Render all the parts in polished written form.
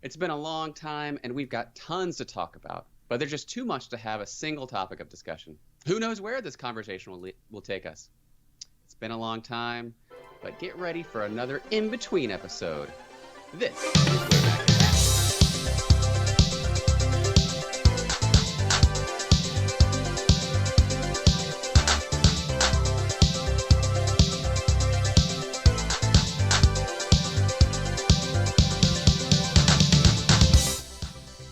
It's been a long time, and we've got tons to talk about, but there's just too much to have a single topic of discussion. Who knows where this conversation will take us? It's been a long time, but get ready for another in-between episode. This is Way Back at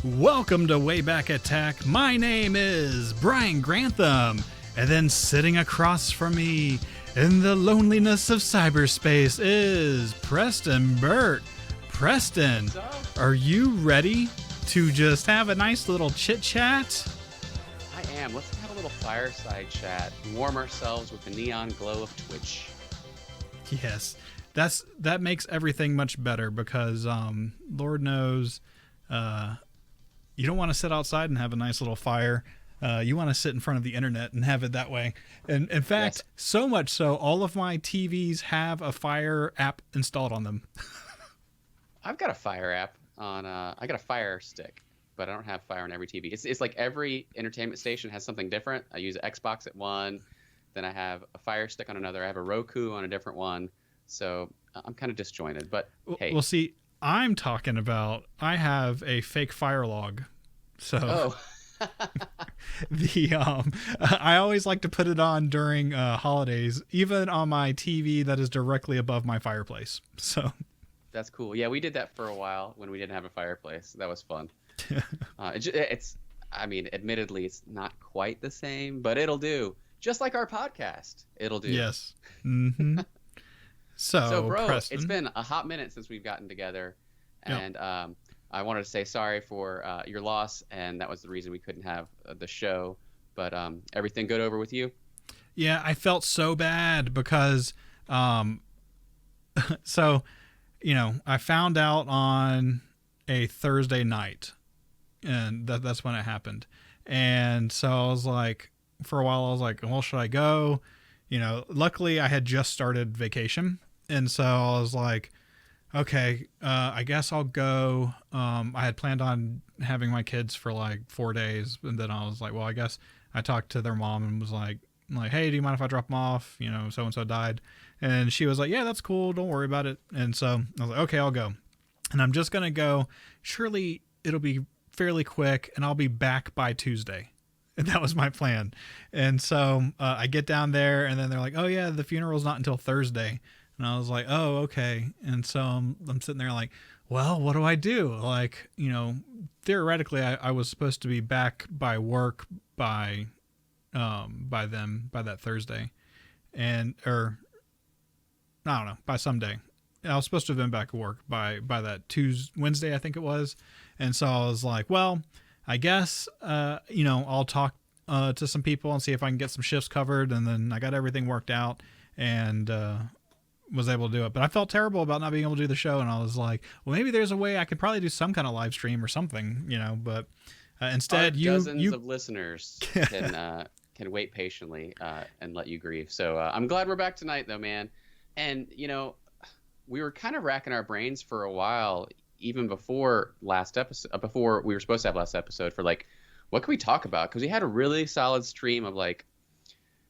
Welcome to Way Back Attack. My name is Brian Grantham, and then sitting across from me in the loneliness of cyberspace is Preston Burt. Preston, are you ready to just have a nice little chit-chat? I am. Let's have a little fireside chat and warm ourselves with the neon glow of Twitch. Yes, that makes everything much better because Lord knows you don't want to sit outside and have a nice little fire. You want to sit in front of the internet and have it that way. And in fact, yes. So much so, all of my TVs have a Fire app installed on them. I've got a Fire app on. I got a Fire Stick, but I don't have Fire on every TV. It's like every entertainment station has something different. I use Xbox at one, then I have a Fire Stick on another. I have a Roku on a different one. So I'm kind of disjointed. But hey, well, see. I'm talking about I have a fake fire log. So I always like to put it on during holidays, even on my TV that is directly above my fireplace. So that's cool. Yeah, we did that for a while when we didn't have a fireplace. That was fun. It's I mean, admittedly, it's not quite the same, but it'll do. Just like our podcast, it'll do. Yes. Mm-hmm. So, bro, Preston, it's been a hot minute since we've gotten together, and I wanted to say sorry for your loss, and that was the reason we couldn't have the show. But everything good over with you? Yeah, I felt so bad because, so, I found out on a Thursday night, and that's when it happened. And so I was like, for a while, I was like, well, should I go? Luckily I had just started vacation. And so I was like, okay, I guess I'll go. I had planned on having my kids for like 4 days. And then I was like, well, I guess I talked to their mom and was like, hey, do you mind if I drop them off? So-and-so died. And she was like, yeah, that's cool. Don't worry about it. And so I was like, okay, I'll go. And I'm just going to go. Surely it'll be fairly quick and I'll be back by Tuesday. And that was my plan. And so I get down there and then they're like, oh yeah, the funeral's not until Thursday. And I was like, oh, okay. And so I'm sitting there like, well, what do I do? Like, theoretically I was supposed to be back by work by that Thursday or I don't know, by some day. I was supposed to have been back at work by that Wednesday, I think it was. And so I was like, well, I guess, I'll talk to some people and see if I can get some shifts covered. And then I got everything worked out and was able to do it. But I felt terrible about not being able to do the show. And I was like, well, maybe there's a way I could probably do some kind of live stream or something, but instead dozens of listeners can wait patiently and let you grieve. So I'm glad we're back tonight, though, man. And, we were kind of racking our brains for a while, even before last episode, before we were supposed to have last episode, for like, what can we talk about? Because we had a really solid stream of like,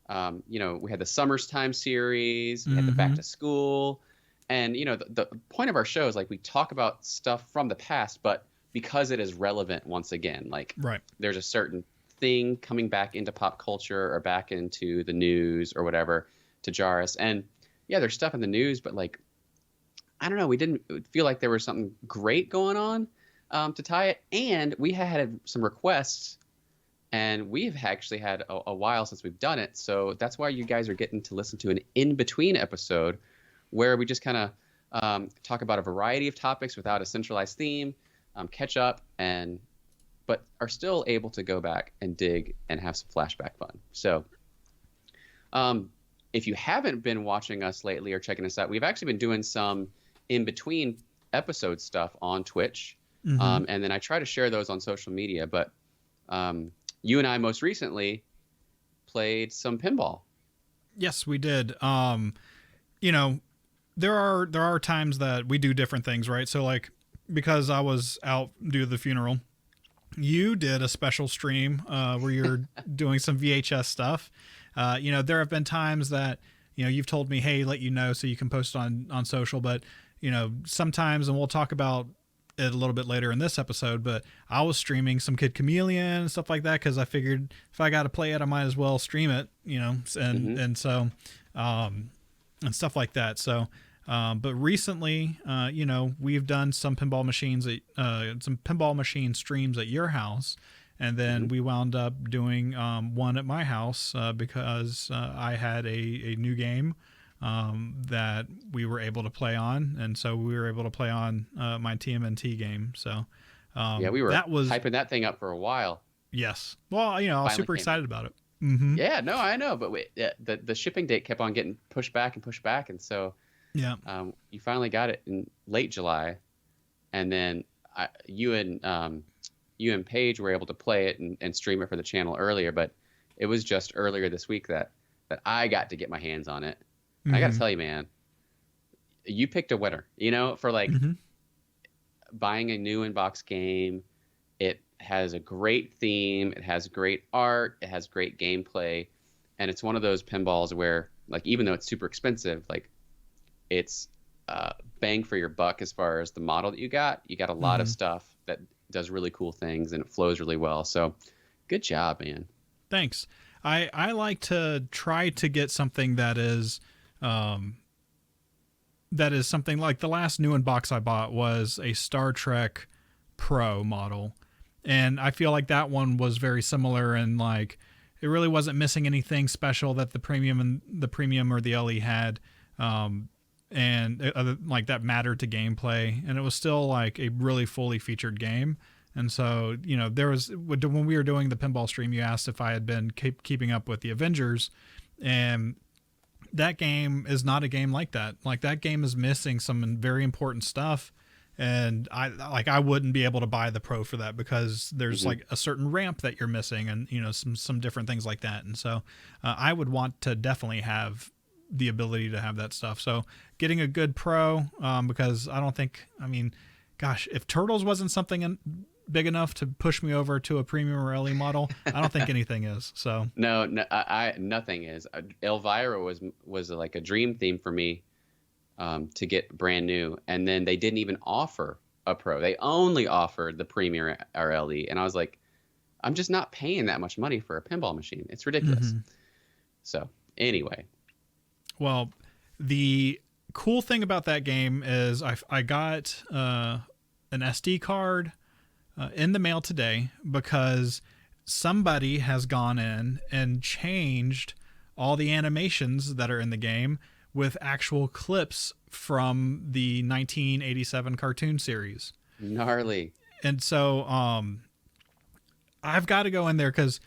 we had the Summertime series, we had the Back to School, and the point of our show is like we talk about stuff from the past, but because it is relevant once again, like right. There's a certain thing coming back into pop culture or back into the news or whatever to jar us. And yeah, there's stuff in the news, but like, I don't know, we didn't feel like there was something great going on to tie it. And we had some requests, and we've actually had a while since we've done it. So that's why you guys are getting to listen to an in-between episode where we just kind of talk about a variety of topics without a centralized theme, catch up, but are still able to go back and dig and have some flashback fun. So if you haven't been watching us lately or checking us out, we've actually been doing some in-between episode stuff on Twitch. And then I try to share those on social media. But you and I most recently played some pinball. Yes, we did. There are times that we do different things, right? So like because I was out due to the funeral, you did a special stream where you're doing some VHS stuff. There have been times that, you've told me, hey, let you know so you can post on social, but, sometimes, and we'll talk about it a little bit later in this episode, but I was streaming some Kid Chameleon and stuff like that because I figured if I got to play it, I might as well stream it, and so, and stuff like that. So, but recently, we've done some pinball machine streams at your house, and then we wound up doing one at my house because I had a new game that we were able to play on, and so we were able to play on my TMNT game. So we were hyping that thing up for a while. Yes. Well, I was super excited about it. Mm-hmm. Yeah, no, I know, but the shipping date kept on getting pushed back, and so you finally got it in late July, and then you and Paige were able to play it and stream it for the channel earlier, but it was just earlier this week that I got to get my hands on it. I got to tell you, man, you picked a winner, for like buying a new in-box game. It has a great theme. It has great art. It has great gameplay. And it's one of those pinballs where, like, even though it's super expensive, like, it's bang for your buck as far as the model that you got. You got a lot of stuff that does really cool things, and it flows really well. So good job, man. Thanks. I like to try to get something that is something like the last new in-box I bought was a Star Trek Pro model. And I feel like that one was very similar, and like it really wasn't missing anything special that the premium or the LE had. Like that mattered to gameplay, and it was still like a really fully featured game. And so, there was, when we were doing the pinball stream, you asked if I had been keeping up with the Avengers, and that game is not a game like that. Like, that game is missing some very important stuff, and I wouldn't be able to buy the Pro for that because there's like a certain ramp that you're missing, and some different things like that. And so I would want to definitely have the ability to have that stuff. So getting a good Pro, because gosh, if Turtles wasn't something big enough to push me over to a premium or LE model, I don't think anything is. So no, nothing is. Elvira was like a dream theme for me to get brand new, and then they didn't even offer a Pro. They only offered the premium or LE, and I was like, I'm just not paying that much money for a pinball machine. It's ridiculous. So anyway, well, the cool thing about that game is I got an SD card in the mail today because somebody has gone in and changed all the animations that are in the game with actual clips from the 1987 cartoon series. Gnarly. And so I've got to go in there because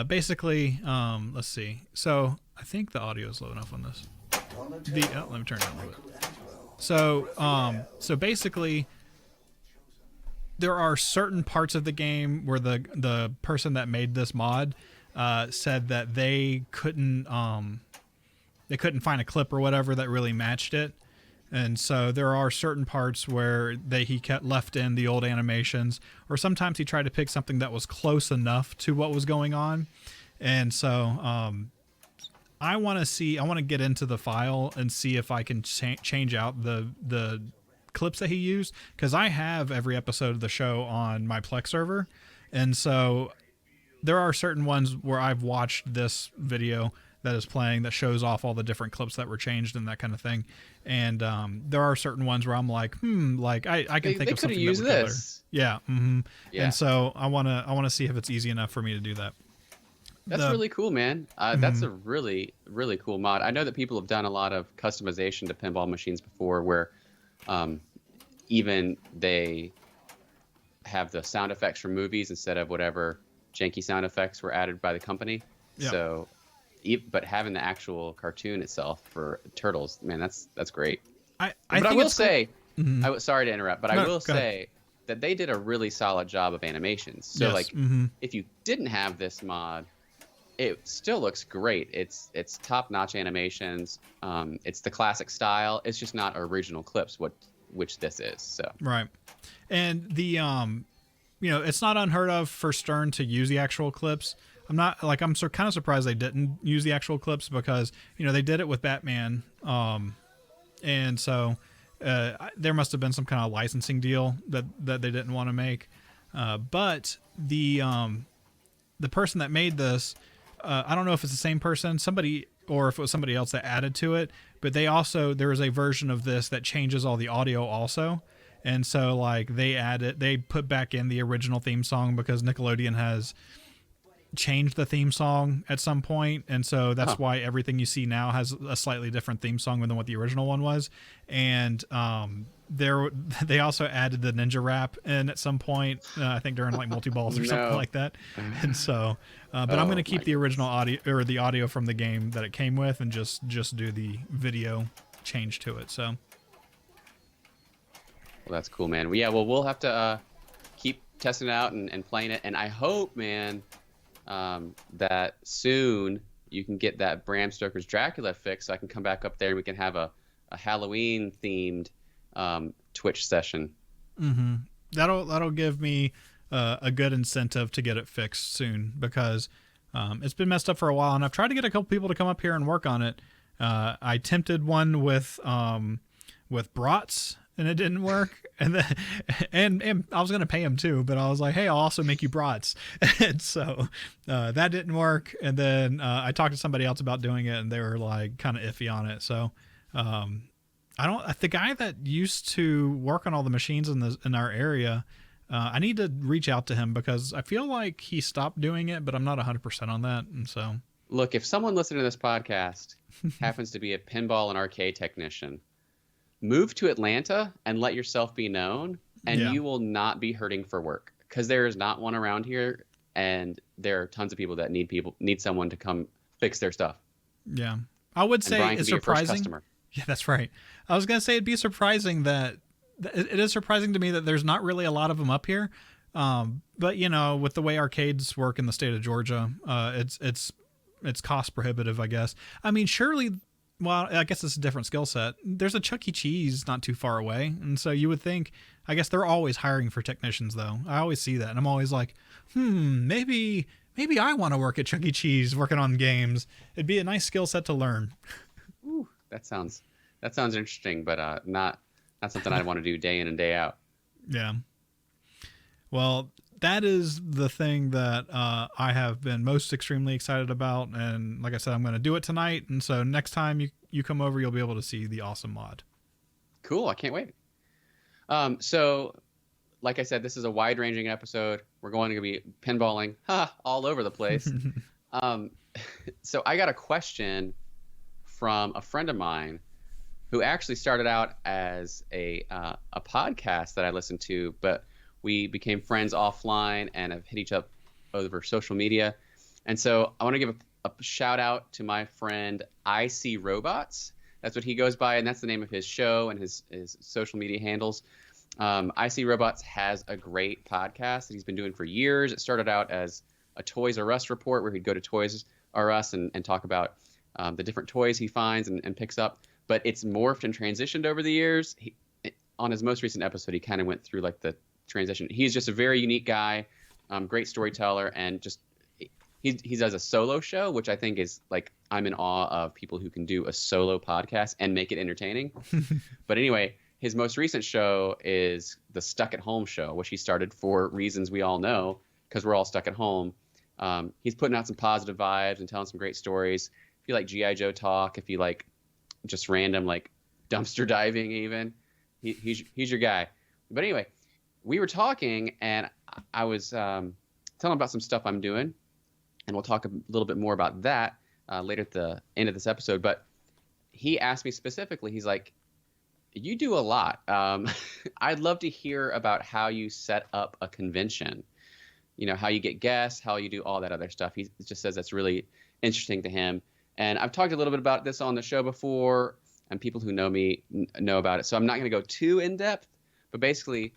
basically, let's see. So I think the audio is low enough on this. Let me turn it down a little bit. So basically, there are certain parts of the game where the person that made this mod said that they couldn't find a clip or whatever that really matched it, and so there are certain parts where he kept left in the old animations, or sometimes he tried to pick something that was close enough to what was going on, and so I want to get into the file and see if I can change out the clips that he used, because I have every episode of the show on my Plex server, and so there are certain ones where I've watched this video that is playing that shows off all the different clips that were changed and that kind of thing, and there are certain ones where I'm like, I can think of something that would go there. Yeah, yeah. And so I want to see if it's easy enough for me to do that. That's really cool, man. That's a really, really cool mod. I know that people have done a lot of customization to pinball machines before where even they have the sound effects from movies instead of whatever janky sound effects were added by the company. Yeah. So, but having the actual cartoon itself for Turtles, man, that's great. I will say, sorry to interrupt, but I will say that they did a really solid job of animations. So if you didn't have this mod, it still looks great. It's top-notch animations. It's the classic style. It's just not original clips. What which this is. So Right. And the it's not unheard of for Stern to use the actual clips. I'm kind of surprised they didn't use the actual clips because, they did it with Batman. And so there must have been some kind of licensing deal that they didn't want to make. But the person that made this, I don't know if it's the same person, or if it was somebody else that added to it, but there is a version of this that changes all the audio also. And so they put back in the original theme song because Nickelodeon has changed the theme song at some point, and so that's why everything you see now has a slightly different theme song than what the original one was. And they also added the ninja rap in at some point, I think during multi-balls or something like that. And so but I'm going to keep the original audio, or the audio from the game that it came with, and just do the video change to it. So well, that's cool, man. We'll have to keep testing it out and playing it, and I hope, man, that soon you can get that Bram Stoker's Dracula fix, so I can come back up there and we can have a Halloween themed Twitch session. Mm-hmm. That'll give me a good incentive to get it fixed soon, because it's been messed up for a while, and I've tried to get a couple people to come up here and work on it. I attempted one with brats, and it didn't work. And then, and I was going to pay him too, but I was like, hey, I'll also make you brats. And so that didn't work. And then I talked to somebody else about doing it, and they were kind of iffy on it. So the guy that used to work on all the machines in our area, I need to reach out to him, because I feel like he stopped doing it, but I'm not 100% on that. And so, look, if someone listening to this podcast happens to be a pinball and arcade technician, move to Atlanta and let yourself be known, and you will not be hurting for work, because there is not one around here, and there are tons of people that need someone to come fix their stuff. Yeah, I would say it's surprising. Yeah, that's right. I was gonna say it'd be surprising that it is surprising to me that there's not really a lot of them up here. But with the way arcades work in the state of Georgia, it's cost prohibitive, I guess. I mean, surely. Well, I guess it's a different skill set. There's a Chuck E. Cheese not too far away, and so you would think, I guess they're always hiring for technicians, though. I always see that, and I'm always like, maybe I want to work at Chuck E. Cheese working on games. It'd be a nice skill set to learn. Ooh, that sounds interesting, but not something I'd want to do day in and day out. Yeah. Well, that is the thing that I have been most extremely excited about. And like I said, I'm going to do it tonight. And so next time you come over, you'll be able to see the awesome mod. Cool. I can't wait. So like I said, this is a wide ranging episode. We're going to be pinballing all over the place. So I got a question from a friend of mine who actually started out as a podcast that I listened to, but we became friends offline and have hit each other over social media. And so I want to give a shout out to my friend IC Robots. That's what he goes by, and that's the name of his show and his social media handles. IC Robots has a great podcast that he's been doing for years. It started out as a Toys R Us report, where he'd go to Toys R Us and talk about the different toys he finds and picks up. But it's morphed and transitioned over the years. On his most recent episode, he kind of went through the transition. He's just a very unique guy, great storyteller, and just he does a solo show, which I think is I'm in awe of people who can do a solo podcast and make it entertaining. But anyway, his most recent show is the Stuck at Home show, which he started for reasons we all know, because we're all stuck at home. He's putting out some positive vibes and telling some great stories. If you like G.I. Joe talk, if you like just random dumpster diving, even he's your guy. But anyway, we were talking, and I was telling him about some stuff I'm doing, and we'll talk a little bit more about that later at the end of this episode. But he asked me specifically, he's like, you do a lot. I'd love to hear about how you set up a convention, how you get guests, how you do all that other stuff. He just says that's really interesting to him. And I've talked a little bit about this on the show before, and people who know me know about it. So I'm not going to go too in depth, but basically,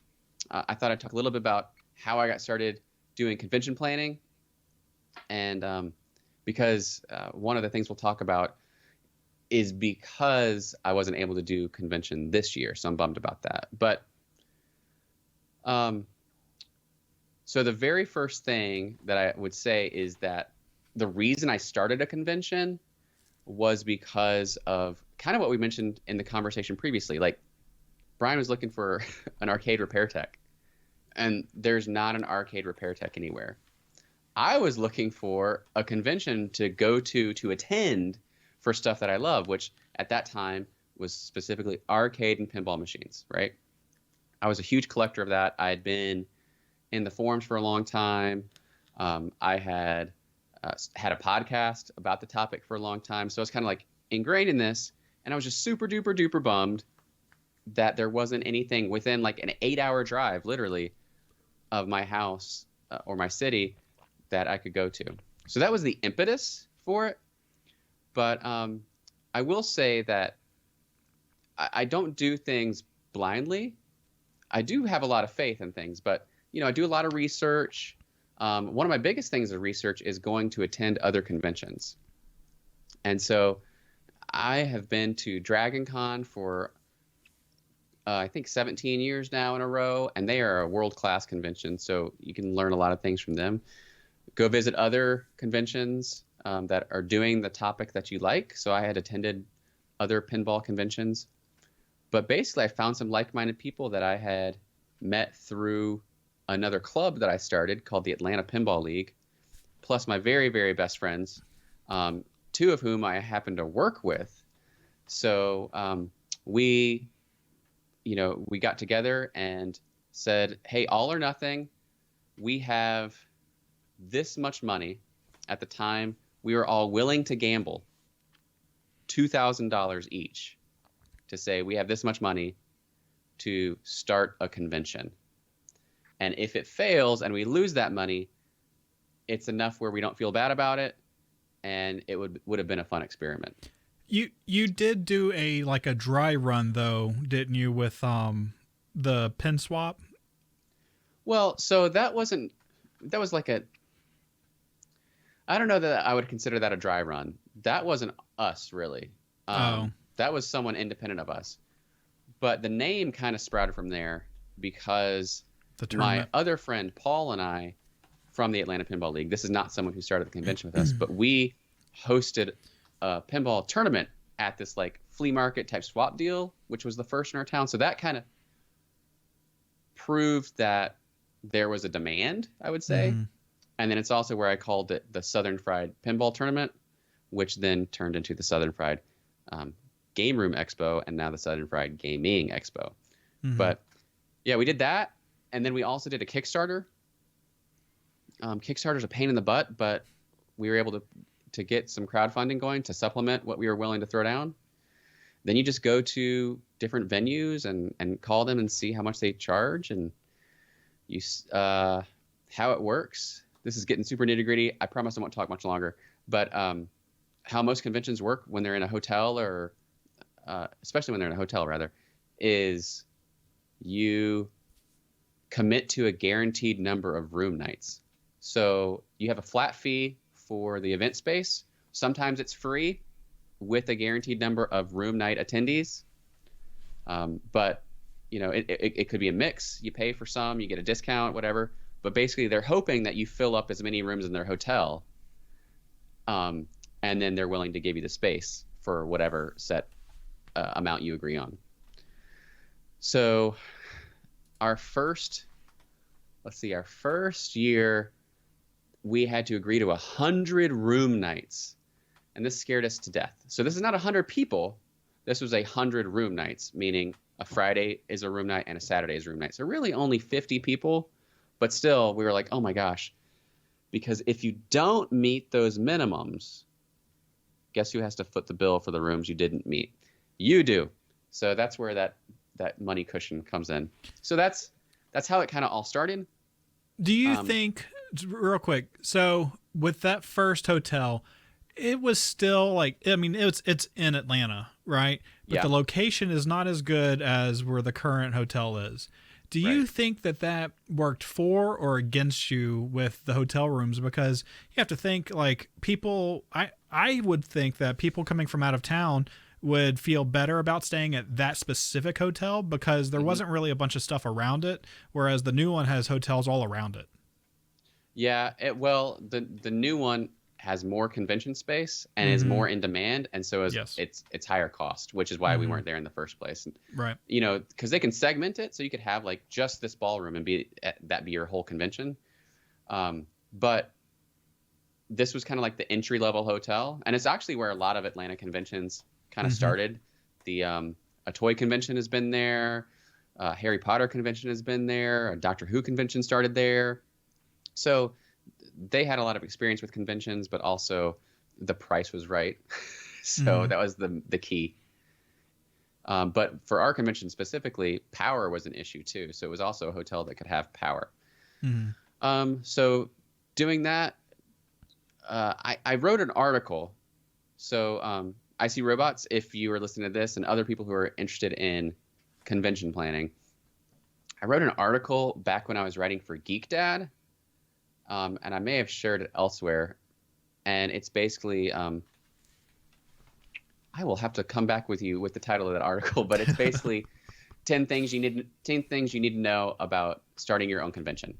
I thought I'd talk a little bit about how I got started doing convention planning. And because one of the things we'll talk about is because I wasn't able to do convention this year, so I'm bummed about that. But so the very first thing that I would say is that the reason I started a convention was because of kind of what we mentioned in the conversation previously. Like Brian was looking for an arcade repair tech, and there's not an arcade repair tech anywhere. I was looking for a convention to go to attend for stuff that I love, which at that time was specifically arcade and pinball machines, right? I was a huge collector of that. I had been in the forums for a long time. I had had a podcast about the topic for a long time. So I was kind of like ingrained in this, and I was just super duper duper bummed that there wasn't anything within like an 8-hour drive, literally, of my house or my city that I could go to. So that was the impetus for it. But I will say that I don't do things blindly. I do have a lot of faith in things, but I do a lot of research. One of my biggest things of research is going to attend other conventions. And so I have been to Dragon Con for I think 17 years now in a row, and they are a world-class convention, so you can learn a lot of things from them. Go visit other conventions that are doing the topic that you like. So I had attended other pinball conventions. But basically, I found some like-minded people that I had met through another club that I started called the Atlanta Pinball League, plus my very, very best friends, two of whom I happen to work with. So we got together and said, hey, all or nothing, we have this much money. At the time, we were all willing to gamble $2,000 each to say we have this much money to start a convention. And if it fails and we lose that money, it's enough where we don't feel bad about it, and it would have been a fun experiment. You did do a dry run though, didn't you, with the pin swap? Well, so that was like I don't know that I would consider that a dry run. That wasn't us really. That was someone independent of us. But the name kind of sprouted from there because my other friend Paul and I from the Atlanta Pinball League, this is not someone who started the convention with us, but we hosted a pinball tournament at this like flea market type swap deal, which was the first in our town. So that kind of proved that there was a demand, I would say. Mm-hmm. And then it's also where I called it the Southern Fried Pinball Tournament, which then turned into the Southern Fried Game Room Expo, and now the Southern Fried Gaming Expo. Mm-hmm. But yeah, we did that. And then we also did a Kickstarter. Kickstarter's a pain in the butt, but we were able to get some crowdfunding going to supplement what we were willing to throw down. Then you just go to different venues and call them and see how much they charge and how it works. This is getting super nitty gritty. I promise I won't talk much longer. But how most conventions work when they're in a hotel or especially when they're in a hotel rather, is you commit to a guaranteed number of room nights. So you have a flat fee for the event space. Sometimes it's free with a guaranteed number of room night attendees. But it could be a mix. You pay for some, you get a discount, whatever. But basically they're hoping that you fill up as many rooms in their hotel. And then they're willing to give you the space for whatever set amount you agree on. So our first year, we had to agree to 100 room nights. And this scared us to death. So this is not 100 people. This was 100 room nights, meaning a Friday is a room night and a Saturday is a room night. So really only 50 people. But still, we were like, oh my gosh. Because if you don't meet those minimums, guess who has to foot the bill for the rooms you didn't meet? You do. So that's where that money cushion comes in. So that's how it kind of all started. Do you think, real quick, so with that first hotel, it was still it's in Atlanta, right? But yeah. The location is not as good as where the current hotel is. Do you think that worked for or against you with the hotel rooms? Because you have to think, like, people, I would think that people coming from out of town would feel better about staying at that specific hotel because there wasn't really a bunch of stuff around it, whereas the new one has hotels all around it. Yeah, well, the new one has more convention space and is more in demand, and so it's higher cost, which is why we weren't there in the first place. And, Right. you know, because they can segment it, so you could have like just this ballroom and that be your whole convention. But this was kind of like the entry level hotel, and it's actually where a lot of Atlanta conventions kind of started. The a toy convention has been there, Harry Potter convention has been there, a Doctor Who convention started there. So they had a lot of experience with conventions, but also the price was right. So that was the key. But for our convention specifically, power was an issue too. So it was also a hotel that could have power. So doing that, I wrote an article. So I See Robots, if you are listening to this and other people who are interested in convention planning, I wrote an article back when I was writing for Geek Dad. And I may have shared it elsewhere, and it's basically I will have to come back with you with the title of that article, but it's basically 10 things you need to know about starting your own convention.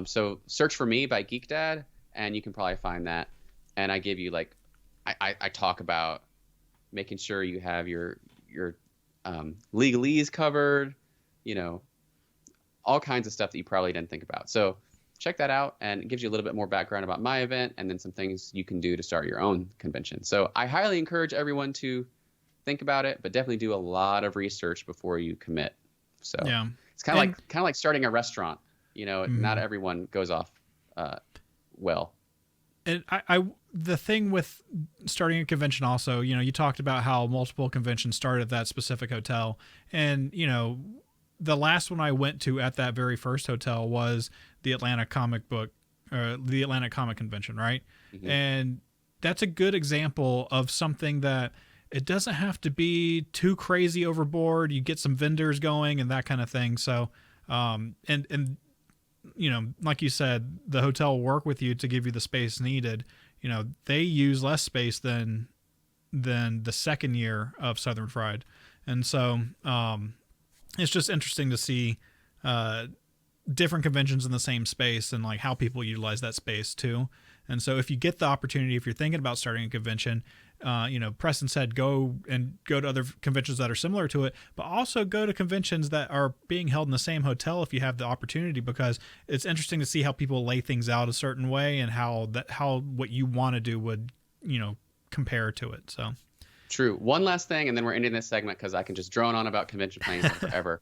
So search for me by Geek Dad, and you can probably find that. And I give you like I talk about making sure you have your legalese covered, you know, all kinds of stuff that you probably didn't think about. So check that out, and it gives you a little bit more background about my event and then some things you can do to start your own convention. So I highly encourage everyone to think about it, but definitely do a lot of research before you commit. So yeah. It's kind of like starting a restaurant. You know, not everyone goes off well. And the thing with starting a convention also, you know, you talked about how multiple conventions started at that specific hotel, and you know, the last one I went to at that very first hotel was the Atlanta Comic Convention, right? And that's a good example of something that it doesn't have to be too crazy overboard. You get some vendors going and that kind of thing. So, and you know, like you said, the hotel will work with you to give you the space needed. You know, they use less space than the second year of Southern Fried, and so it's just interesting to see different conventions in the same space and like how people utilize that space too. And so if you get the opportunity, if you're thinking about starting a convention, you know, Preston said go to other conventions that are similar to it, but also go to conventions that are being held in the same hotel if you have the opportunity, because it's interesting to see how people lay things out a certain way and how what you want to do would, you know, compare to it. So true. One last thing, and then we're ending this segment because I can just drone on about convention planning forever.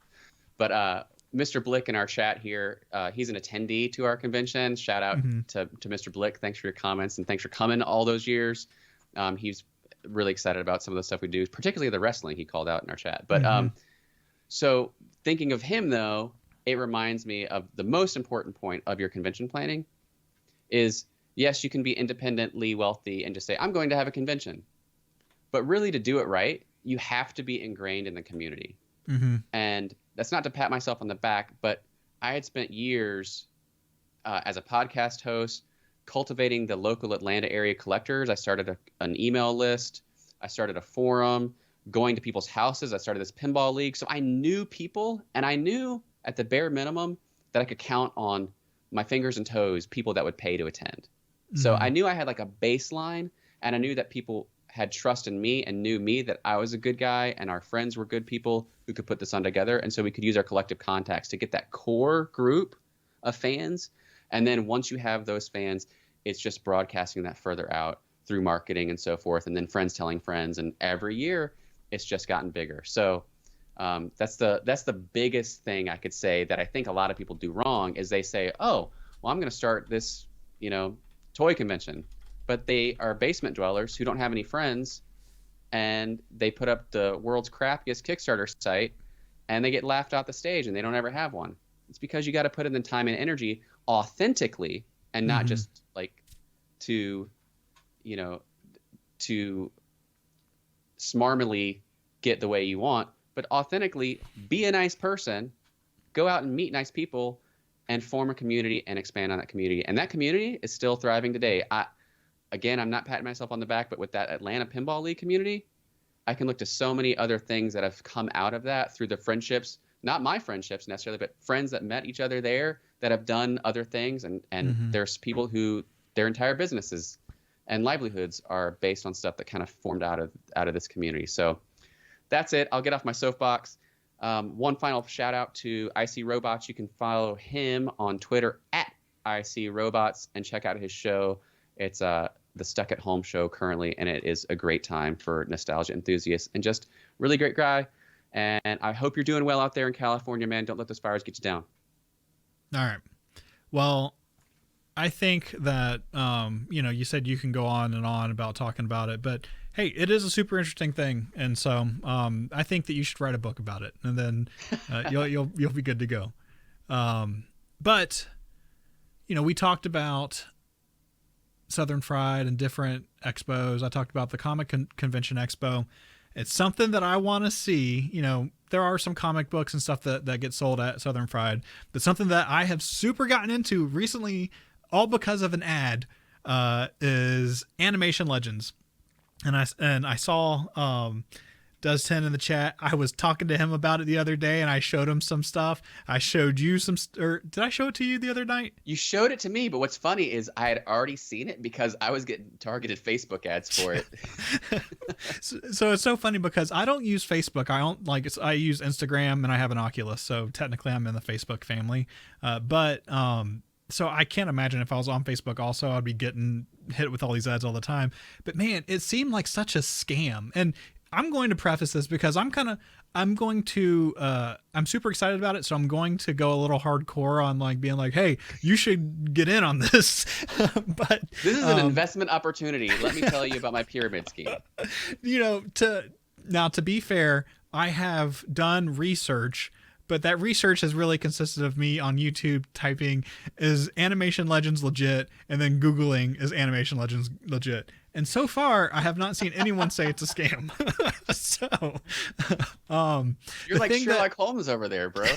But Mr. Blick in our chat here, he's an attendee to our convention. Shout out to Mr. Blick. Thanks for your comments, and thanks for coming all those years. He's really excited about some of the stuff we do, particularly the wrestling he called out in our chat. But so thinking of him, though, it reminds me of the most important point of your convention planning is, yes, you can be independently wealthy and just say, I'm going to have a convention. But really, to do it right, you have to be ingrained in the community. And that's not to pat myself on the back, but I had spent years as a podcast host cultivating the local Atlanta area collectors. I started an email list. I started a forum, going to people's houses. I started this pinball league. So I knew people, and I knew at the bare minimum that I could count on my fingers and toes people that would pay to attend. So I knew I had like a baseline, and I knew that people had trust in me and knew me, that I was a good guy and our friends were good people who could put this on together. And so we could use our collective contacts to get that core group of fans. And then once you have those fans, it's just broadcasting that further out through marketing and so forth. And then friends telling friends. And every year it's just gotten bigger. So that's the biggest thing I could say that I think a lot of people do wrong is they say, oh, well, I'm going to start this, you know, toy convention. But they are basement dwellers who don't have any friends, and they put up the world's crappiest Kickstarter site, and they get laughed off the stage, and they don't ever have one. It's because you got to put in the time and energy authentically, and not just like to, you know, to smarmily get the way you want, but authentically be a nice person go out and meet nice people and form a community and expand on that community. And that community is still thriving today. Again, I'm not patting myself on the back, but with that Atlanta Pinball League community, I can look to so many other things that have come out of that through the friendships, not my friendships necessarily, but friends that met each other there that have done other things. And there's people who their entire businesses and livelihoods are based on stuff that kind of formed out of this community. So that's it. I'll get off my soapbox. One final shout out to IC Robots. You can follow him on Twitter at IC Robots and check out his show. It's the Stuck at Home show currently, and it is a great time for nostalgia enthusiasts and just really great guy. And I hope you're doing well out there in California, man. Don't let those fires get you down. All right. Well, I think that, you said you can go on and on about talking about it, but hey, it is a super interesting thing. And so I think that you should write a book about it, and then you'll be good to go. But, we talked about Southern Fried and different expos. I talked about the Comic Convention Expo. It's something that I want to see. There are some comic books and stuff that get sold at Southern Fried, but something that I have super gotten into recently, all because of an ad, is Animation Legends. And I saw Does 10 in the chat. I was talking to him about it the other day, and I showed him some stuff. I showed you or did I show it to you the other night? You showed it to me, but what's funny is I had already seen it because I was getting targeted Facebook ads for it. So it's so funny because I don't use Facebook. I use Instagram, and I have an Oculus, so technically I'm in the Facebook family. So I can't imagine if I was on Facebook also, I'd be getting hit with all these ads all the time. But man, it seemed like such a scam. And I'm going to preface this because I'm super excited about it. So I'm going to go a little hardcore on being like, hey, you should get in on this. But this is an investment opportunity. Let me tell you about my pyramid scheme. To be fair, I have done research, but that research has really consisted of me on YouTube typing, is Animation Legends legit? And then Googling, is Animation Legends legit? And so far, I have not seen anyone say it's a scam. You're like Sherlock Holmes over there, bro.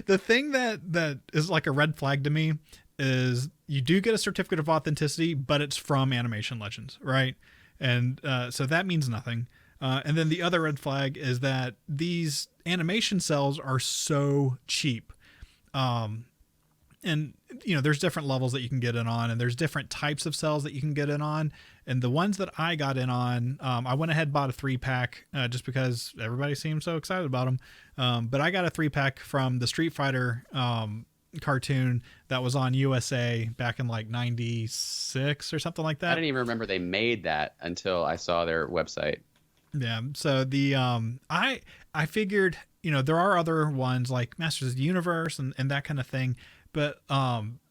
The thing that is like a red flag to me is you do get a certificate of authenticity, but it's from Animation Legends, right? And so that means nothing. And then the other red flag is that these animation cells are so cheap. And there's different levels that you can get in on, and there's different types of cells that you can get in on. And the ones that I got in on, I went ahead and bought a 3-pack just because everybody seemed so excited about them. But I got a 3-pack from the Street Fighter cartoon that was on USA back in 96 or something like that. I didn't even remember they made that until I saw their website. Yeah. So the I figured, there are other ones like Masters of the Universe and that kind of thing, but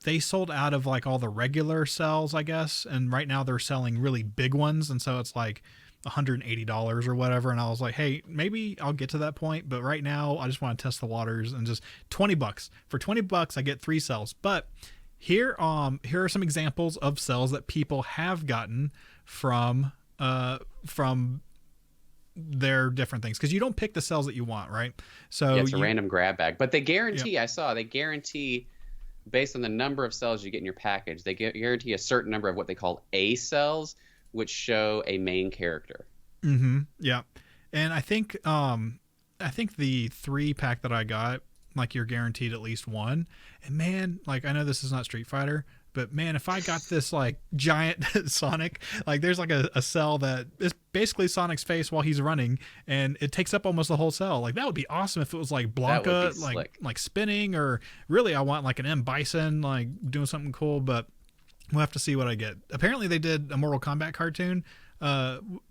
they sold out of all the regular cells, I guess, and right now they're selling really big ones, and so it's $180 or whatever. And I was like, hey, maybe I'll get to that point, but right now I just want to test the waters, and just $20. For $20 I get 3 cells. But here are some examples of cells that people have gotten from their different things, because you don't pick the cells that you want, right? So yeah, it's a random grab bag, but they guarantee, yep. They guarantee based on the number of cells you get in your package, they guarantee a certain number of what they call A cells, which show a main character. Mm-hmm. Yeah. And I think the 3-pack that I got, you're guaranteed at least one. And man, I know this is not Street Fighter, but man, if I got this giant Sonic, there's a cell that is basically Sonic's face while he's running, and it takes up almost the whole cell. That would be awesome if it was Blanca, spinning, or really I want an M. Bison, doing something cool, but we'll have to see what I get. Apparently they did a Mortal Kombat cartoon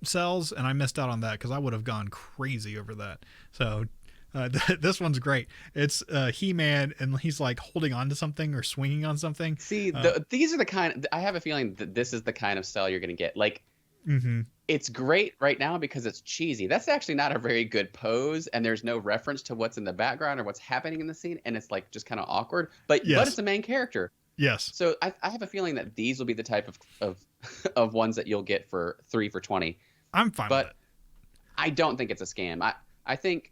cells, and I missed out on that because I would have gone crazy over that. So this one's great. It's He-Man, and he's holding on to something or swinging on something. See, these are the kind. I have a feeling that this is the kind of cell you're going to get. Mm-hmm. It's great right now because it's cheesy. That's actually not a very good pose, and there's no reference to what's in the background or what's happening in the scene, and it's just kind of awkward. But it's the main character. Yes. So I have a feeling that these will be the type of ones that you'll get for 3 for $20. I'm fine with it. I don't think it's a scam. I think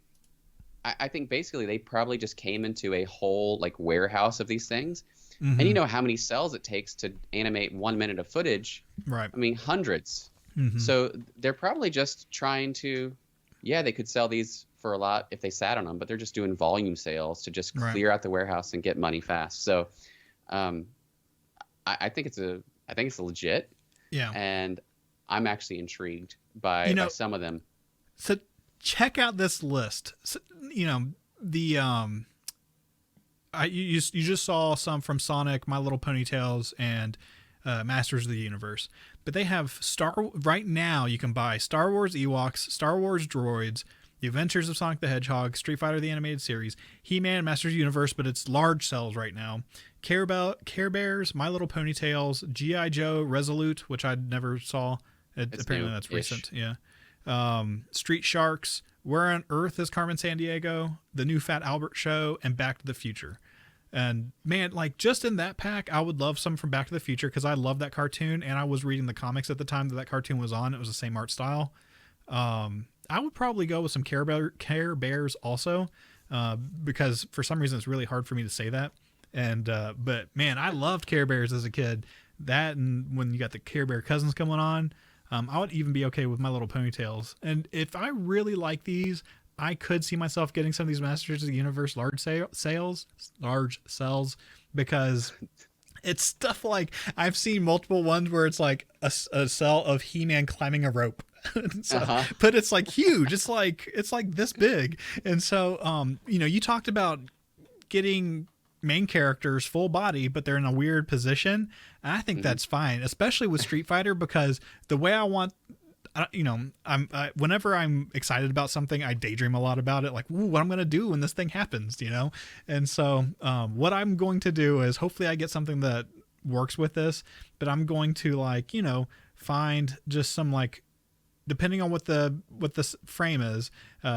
I think basically they probably just came into a whole like warehouse of these things. And you Mm-hmm. know how many cells it takes to animate 1 minute of footage? Right. I mean, hundreds. Mm-hmm. So they're probably just trying to, yeah, they could sell these for a lot if they sat on them, but they're just doing volume sales to just Right. clear out the warehouse and get money fast. So um, I think I think it's legit, Yeah. and I'm actually intrigued You by know, some of them. so check out this list. So, you know, the you just saw some from Sonic, My Little Ponytails, and Masters of the Universe. But they have right now. You can buy Star Wars Ewoks, Star Wars Droids, The Adventures of Sonic the Hedgehog, Street Fighter the Animated Series, He-Man, Masters of the Universe, but it's large cells right now. Care Bears, My Little Ponytails, G.I. Joe, Resolute, which I never saw. Apparently that's recent. Yeah. Street Sharks, Where on Earth is Carmen Sandiego, The New Fat Albert Show, and Back to the Future. And man, like just in that pack, I would love some from Back to the Future because I love that cartoon, and I was reading the comics at the time that cartoon was on. It was the same art style. I would probably go with some Care Bears also, because for some reason it's really hard for me to say that. And but man, I loved Care Bears as a kid. That, and when you got the Care Bear cousins coming on, I would even be okay with My Little Ponytails. And if I really like these, I could see myself getting some of these Masters of the Universe large cells, because it's stuff like I've seen multiple ones where it's like a cell of He-Man climbing a rope. So, but it's like huge. It's like this big. And so, you know, you talked about getting main characters full body, but they're in a weird position. And I think that's fine, especially with Street Fighter, because the way I want, you know, whenever I'm excited about something, I daydream a lot about it. Like, ooh, what I'm going to do when this thing happens, you know? And so, what I'm going to do is hopefully I get something that works with this, but I'm going to, like, you know, find just some, like, depending on what the frame is,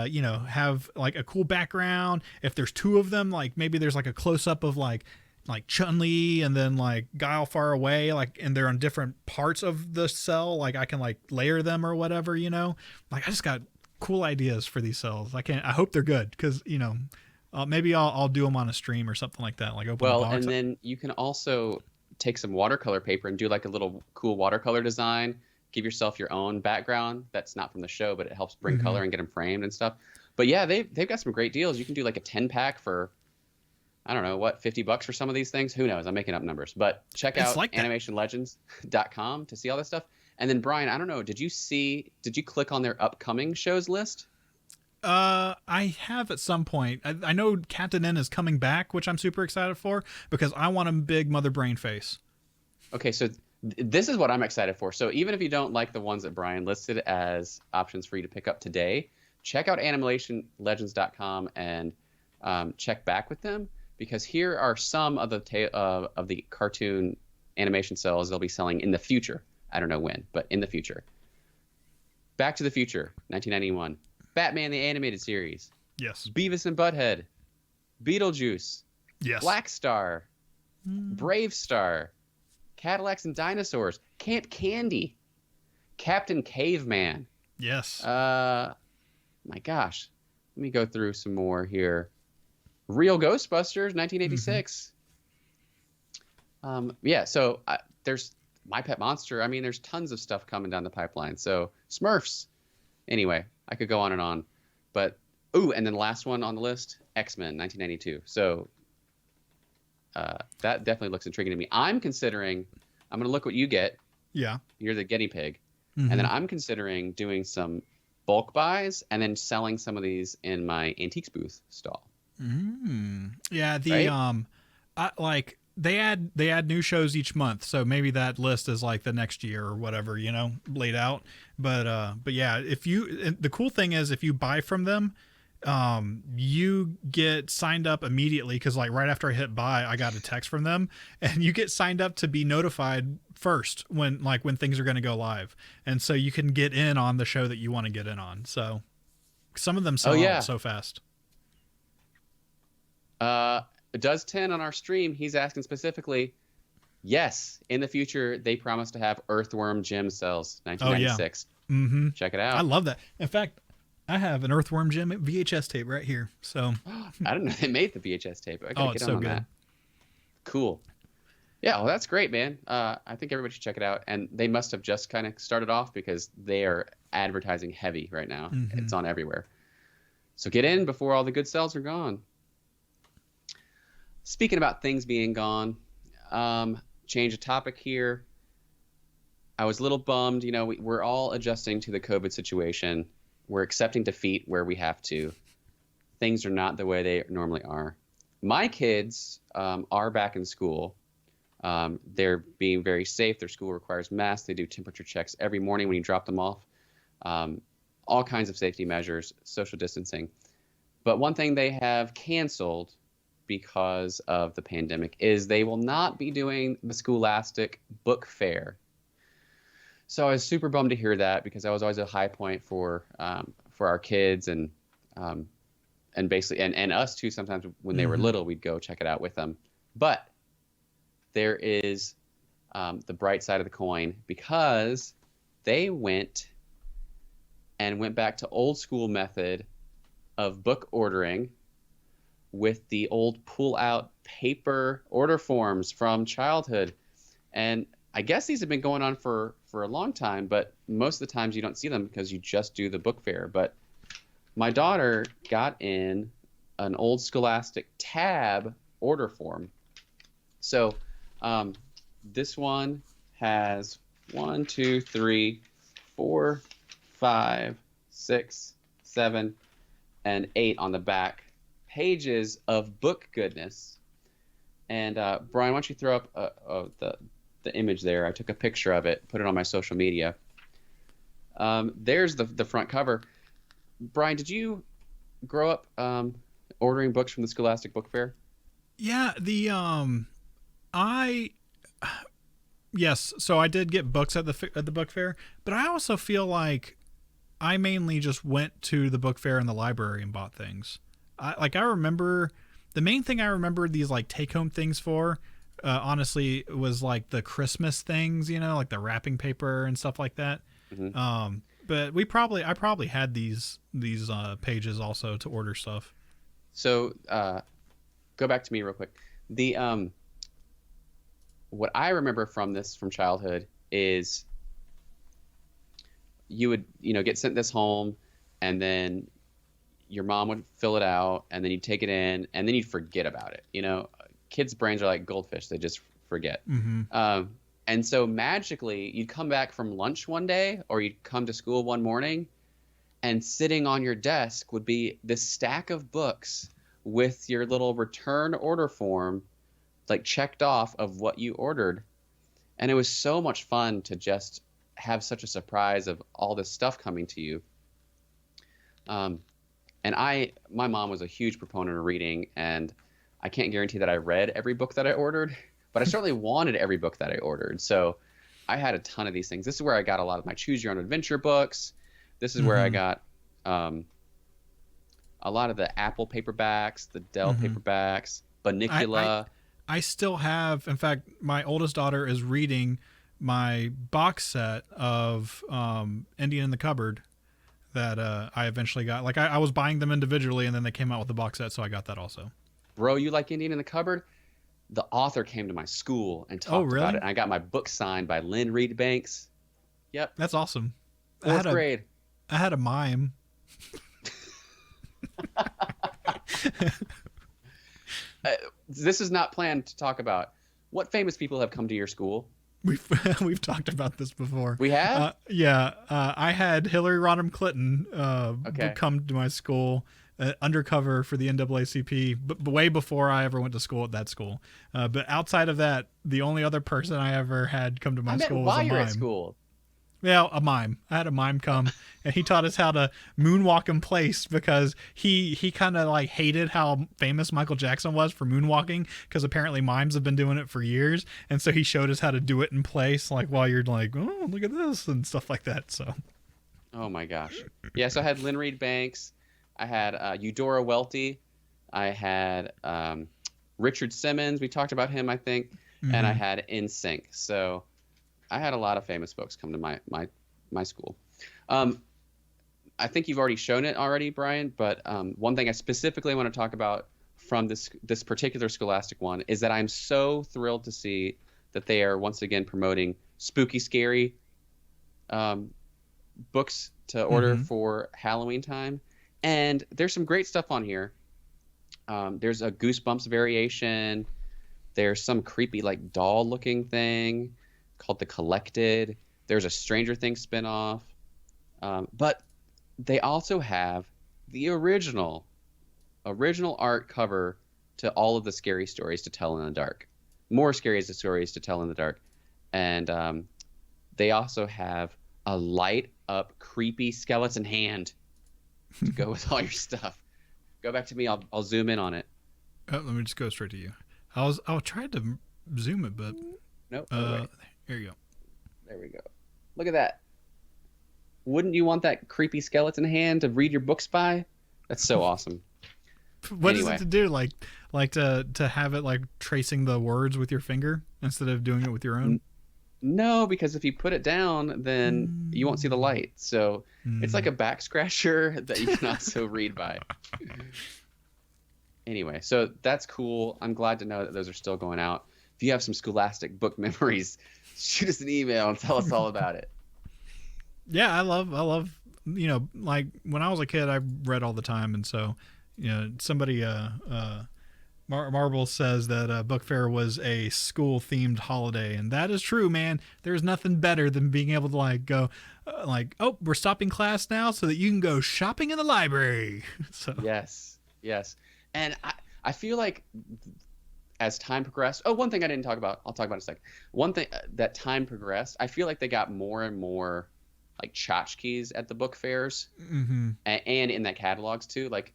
you know, have like a cool background. If there's two of them, like maybe there's like a close up of like Chun-Li and then like Guile far away, like, and they're on different parts of the cell. Like I can like layer them or whatever, you know, like I just got cool ideas for these cells. I hope they're good. 'Cause you know, maybe I'll do them on a stream or something like that. Like open the box. And then you can also take some watercolor paper and do like a little cool watercolor design. Give yourself your own background that's not from the show, but it helps bring color and get them framed and stuff. But yeah, they've got some great deals. You can do like a 10-pack for, I don't know, what, $50 for some of these things? Who knows? I'm making up numbers. But check out like animationlegends.com to see all this stuff. And then Brian, I don't know, did you click on their upcoming shows list? I have at some point. I know Captain N is coming back, which I'm super excited for because I want a big Mother Brain face. Okay, so this is what I'm excited for. So even if you don't like the ones that Brian listed as options for you to pick up today, check out animationlegends.com and check back with them, because here are some of the cartoon animation cells they'll be selling in the future. I don't know when, but in the future. Back to the Future, 1991. Batman the Animated Series. Yes. Beavis and Butthead. Beetlejuice. Yes. Black Star. Brave Star. Cadillacs and Dinosaurs, Camp Candy, Captain Caveman. Yes. My gosh. Let me go through some more here. Real Ghostbusters, 1986. Yeah, so there's My Pet Monster. I mean, there's tons of stuff coming down the pipeline. So Smurfs. Anyway, I could go on and on. But, and then the last one on the list, X-Men, 1992. So that definitely looks intriguing to me. I'm going to look what you get. Yeah. You're the guinea pig. And then I'm considering doing some bulk buys and then selling some of these in my antiques booth stall. Yeah. They add new shows each month. So maybe that list is like the next year or whatever, you know, laid out. But yeah, the cool thing is if you buy from them, you get signed up immediately, because like right after I hit buy, I got a text from them, and you get signed up to be notified first when things are going to go live, and so you can get in on the show that you want to get in on. So some of them sell out so fast. Does 10 on our stream, he's asking specifically, yes, in the future they promise to have Earthworm gem cells, 1996. Oh, yeah. Check it out. I love that. In fact, I have an Earthworm Jim VHS tape right here. So, I don't know they made the VHS tape. I gotta oh, get it's on so on good. that. Cool. Yeah, well, that's great, man. I think everybody should check it out. And they must have just kind of started off because they are advertising heavy right now. Mm-hmm. It's on everywhere. So get in before all the good sales are gone. Speaking about things being gone, change of topic here. I was a little bummed. You know, we're all adjusting to the COVID situation. We're accepting defeat where we have to. Things are not the way they normally are. My kids are back in school. They're being very safe. Their school requires masks. They do temperature checks every morning when you drop them off. All kinds of safety measures, social distancing. But one thing they have canceled because of the pandemic is they will not be doing the Scholastic Book Fair. So I was super bummed to hear that because that was always a high point for our kids and basically and us too. Sometimes when they were little, we'd go check it out with them. But there is the bright side of the coin because they went back to old school method of book ordering with the old pull out paper order forms from childhood. And I guess these have been going on for a long time, but most of the times you don't see them because you just do the book fair. But my daughter got in an old Scholastic tab order form. So this one has 1, 2, 3, 4, 5, 6, 7, and 8 on the back pages of book goodness. And Brian, why don't you throw up the image there? I took a picture of it, put it on my social media. There's the front cover. Brian, did you grow up ordering books from the Scholastic Book Fair? Yeah, yes, so I did get books at the book fair, but I also feel like I mainly just went to the book fair in the library and bought things. I remember the main thing I remember these like take home things for, honestly, was like the Christmas things, you know, like the wrapping paper and stuff like that. Mm-hmm. But I probably had these pages also to order stuff. So go back to me real quick. The what I remember from childhood is you would get sent this home, and then your mom would fill it out, and then you'd take it in, and then you'd forget about it. Kids' brains are like goldfish; they just forget. Mm-hmm. And so magically, you'd come back from lunch one day, or you'd come to school one morning, and sitting on your desk would be this stack of books with your little return order form, like checked off of what you ordered. And it was so much fun to just have such a surprise of all this stuff coming to you. And my mom was a huge proponent of reading, and I can't guarantee that I read every book that I ordered, but I certainly wanted every book that I ordered. So I had a ton of these things. This is where I got a lot of my Choose Your Own Adventure books. This is where I got a lot of the Apple paperbacks, the Dell paperbacks, Bunnicula. I still have, in fact, my oldest daughter is reading my box set of Indian in the Cupboard that I eventually got. Like I was buying them individually, and then they came out with the box set, so I got that also. Bro, you like Indian in the Cupboard? The author came to my school and talked about it, and I got my book signed by Lynn Reed Banks. Yep. That's awesome. Fourth grade. I had a mime. This is not planned to talk about. What famous people have come to your school? We've talked about this before. We have? Yeah. I had Hillary Rodham Clinton come to my school undercover for the NAACP, but way before I ever went to school at that school. But outside of that, the only other person I ever had come to my school was a mime. While you're at school. Yeah, a mime. I had a mime come, and he taught us how to moonwalk in place because he kind of like hated how famous Michael Jackson was for moonwalking, because apparently mimes have been doing it for years, and so he showed us how to do it in place, like while you're like, oh, look at this and stuff like that. So, oh my gosh, yeah. So I had Lynn Reed Banks, I had Eudora Welty, I had Richard Simmons. We talked about him, I think, and I had NSYNC. So I had a lot of famous folks come to my school. I think you've already shown it already, Brian, but one thing I specifically want to talk about from this particular Scholastic one is that I'm so thrilled to see that they are once again promoting spooky, scary books to order for Halloween time. And there's some great stuff on here. There's a Goosebumps variation. There's some creepy like doll looking thing called The Collected. There's a Stranger Things spinoff. But they also have the original art cover to all of the scary stories to tell in the dark. More scary stories to tell in the dark. And they also have a light up creepy skeleton hand to go with all your stuff. Go back to me. I'll zoom in on it. Oh, let me just go straight to you. I'll try to zoom it, but nope. Here you go. There we go. Look at that. Wouldn't you want that creepy skeleton hand to read your books by? That's so awesome. What is it to do? Like to have it like tracing the words with your finger instead of doing it with your own? No, because if you put it down, then you won't see the light. So it's like a back scratcher that you can also read by. Anyway, so that's cool. I'm glad to know that those are still going out. If you have some Scholastic book memories, shoot us an email and tell us all about it. Yeah, I love, like when I was a kid, I read all the time. And so, somebody, Marble says that Book Fair was a school-themed holiday, and that is true, man. There's nothing better than being able to go, oh, we're stopping class now so that you can go shopping in the library. So yes, and I feel like as time progressed. Oh, one thing I didn't talk about. I'll talk about in a second. One thing that time progressed, I feel like they got more and more like tchotchkes at the book fairs, and in that catalogs too. Like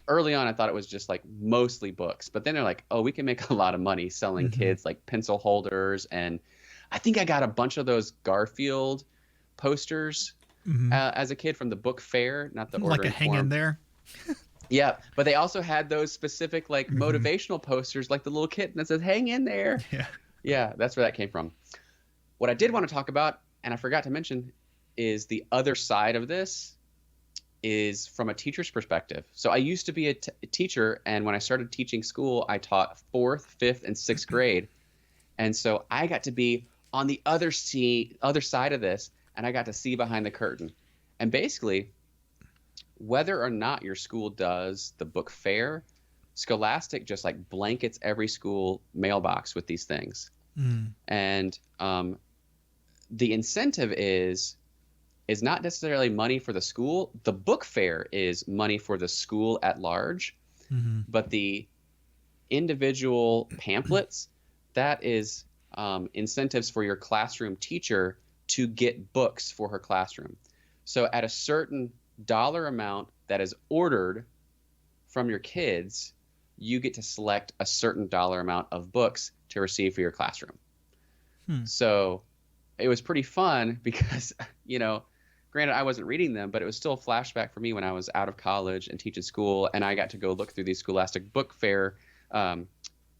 early on, I thought it was just like mostly books, but then they're like, oh, we can make a lot of money selling kids like pencil holders. And I think I got a bunch of those Garfield posters as a kid from the book fair, not the order like a hang in there. Yeah, but they also had those specific like motivational posters, like the little kitten that says "Hang in there." Yeah, that's where that came from. What I did want to talk about, and I forgot to mention, is the other side of this is from a teacher's perspective. So I used to be a teacher, and when I started teaching school, I taught 4th, 5th, and 6th grade. And so I got to be on the other side of this, and I got to see behind the curtain. And basically, whether or not your school does the book fair, Scholastic just like blankets every school mailbox with these things. And the incentive is not necessarily money for the school. The book fair is money for the school at large, but the individual pamphlets, that is incentives for your classroom teacher to get books for her classroom. So at a certain dollar amount that is ordered from your kids, you get to select a certain dollar amount of books to receive for your classroom. So it was pretty fun because, granted, I wasn't reading them, but it was still a flashback for me when I was out of college and teaching school, and I got to go look through these Scholastic Book Fair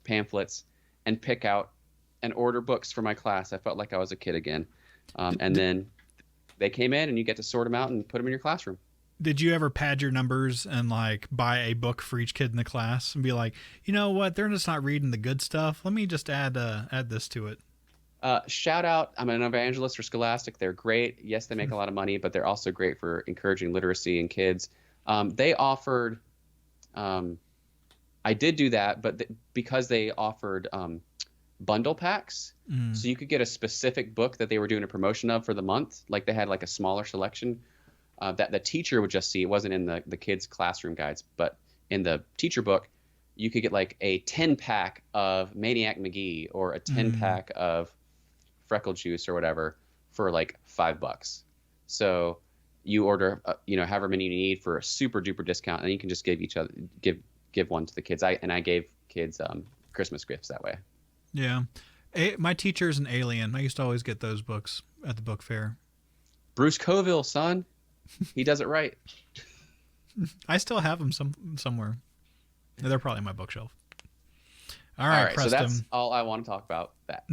pamphlets and pick out and order books for my class. I felt like I was a kid again. And then they came in, and you get to sort them out and put them in your classroom. Did you ever pad your numbers and buy a book for each kid in the class and be like, you know what, they're just not reading the good stuff. Let me just add this to it. Shout out, I'm an evangelist for Scholastic. They're great. Yes, they make a lot of money, but they're also great for encouraging literacy in kids. They offered, I did do that, but because they offered bundle packs, so you could get a specific book that they were doing a promotion of for the month. Like they had like a smaller selection that the teacher would just see. It wasn't in the kids' classroom guides, but in the teacher book, you could get like a 10-pack of Maniac McGee or a 10-pack of Freckle Juice or whatever for like $5. So you order, however many you need for a super duper discount, and you can just give one to the kids. I gave kids Christmas gifts that way. Yeah. My teacher's an alien. I used to always get those books at the book fair. Bruce Coville, son. He does it right. I still have them somewhere. They're probably on my bookshelf. All right, Preston. So that's all I want to talk about. That.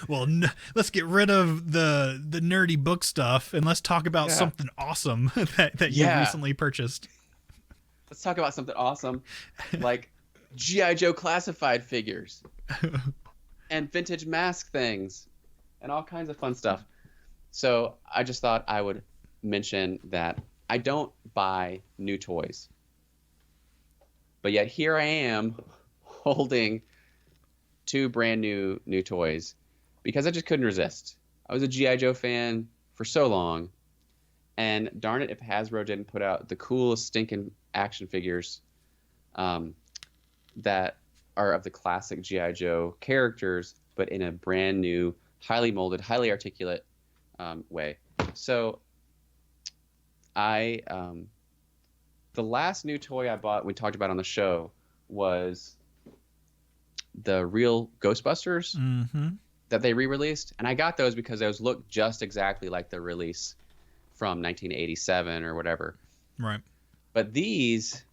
Well, let's get rid of the nerdy book stuff and let's talk about Yeah. something awesome that you've Yeah. recently purchased. Let's talk about something awesome like GI Joe classified figures and vintage mask things and all kinds of fun stuff. So I just thought I would mention that I don't buy new toys, but yet here I am holding two brand new toys because I just couldn't resist. I was a GI Joe fan for so long, and darn it if Hasbro didn't put out the coolest stinking action figures that are of the classic GI Joe characters, but in a brand new, highly molded, highly articulate way. So I the last new toy I bought, we talked about on the show, was the real Ghostbusters that they re-released, and I got those because those look just exactly like the release from 1987 or whatever. Right. But these,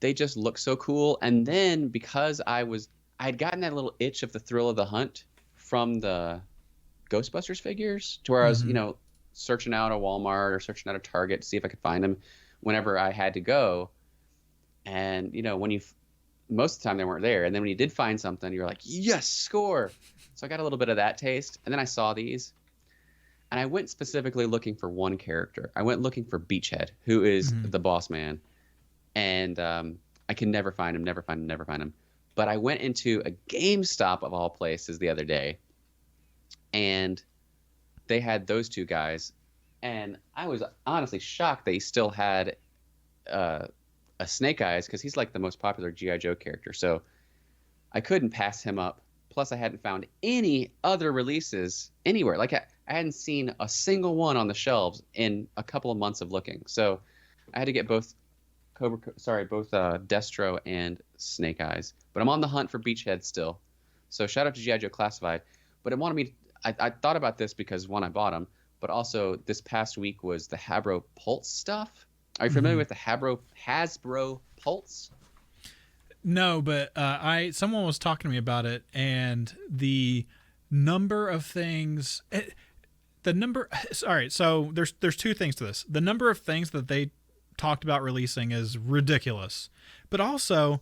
they just look so cool. And then because I'd gotten that little itch of the thrill of the hunt from the Ghostbusters figures, to where I was, searching out a Walmart or searching out a Target to see if I could find them whenever I had to go. And most of the time they weren't there. And then when you did find something, you're like, yes, score. So I got a little bit of that taste. And then I saw these, and I went specifically looking for one character. I went looking for Beachhead, who is the boss man. And I can never find him. But I went into a GameStop of all places the other day, and they had those two guys. And I was honestly shocked they still had a Snake Eyes, because he's like the most popular G.I. Joe character. So I couldn't pass him up. Plus, I hadn't found any other releases anywhere. Like, I hadn't seen a single one on the shelves in a couple of months of looking. So I had to get both Destro and Snake Eyes. But I'm on the hunt for Beachhead still. So shout out to G.I. Joe Classified. But it wanted me. I thought about this because, one, I bought them, but also this past week was the Hasbro Pulse stuff. Are you familiar with the Hasbro Pulse? No, but someone was talking to me about it, and the number of things. All right, so there's two things to this. The number of things that they talked about releasing is ridiculous, but also,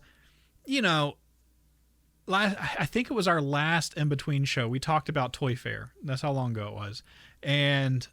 I think it was our last in between show. We talked about Toy Fair. That's how long ago it was, and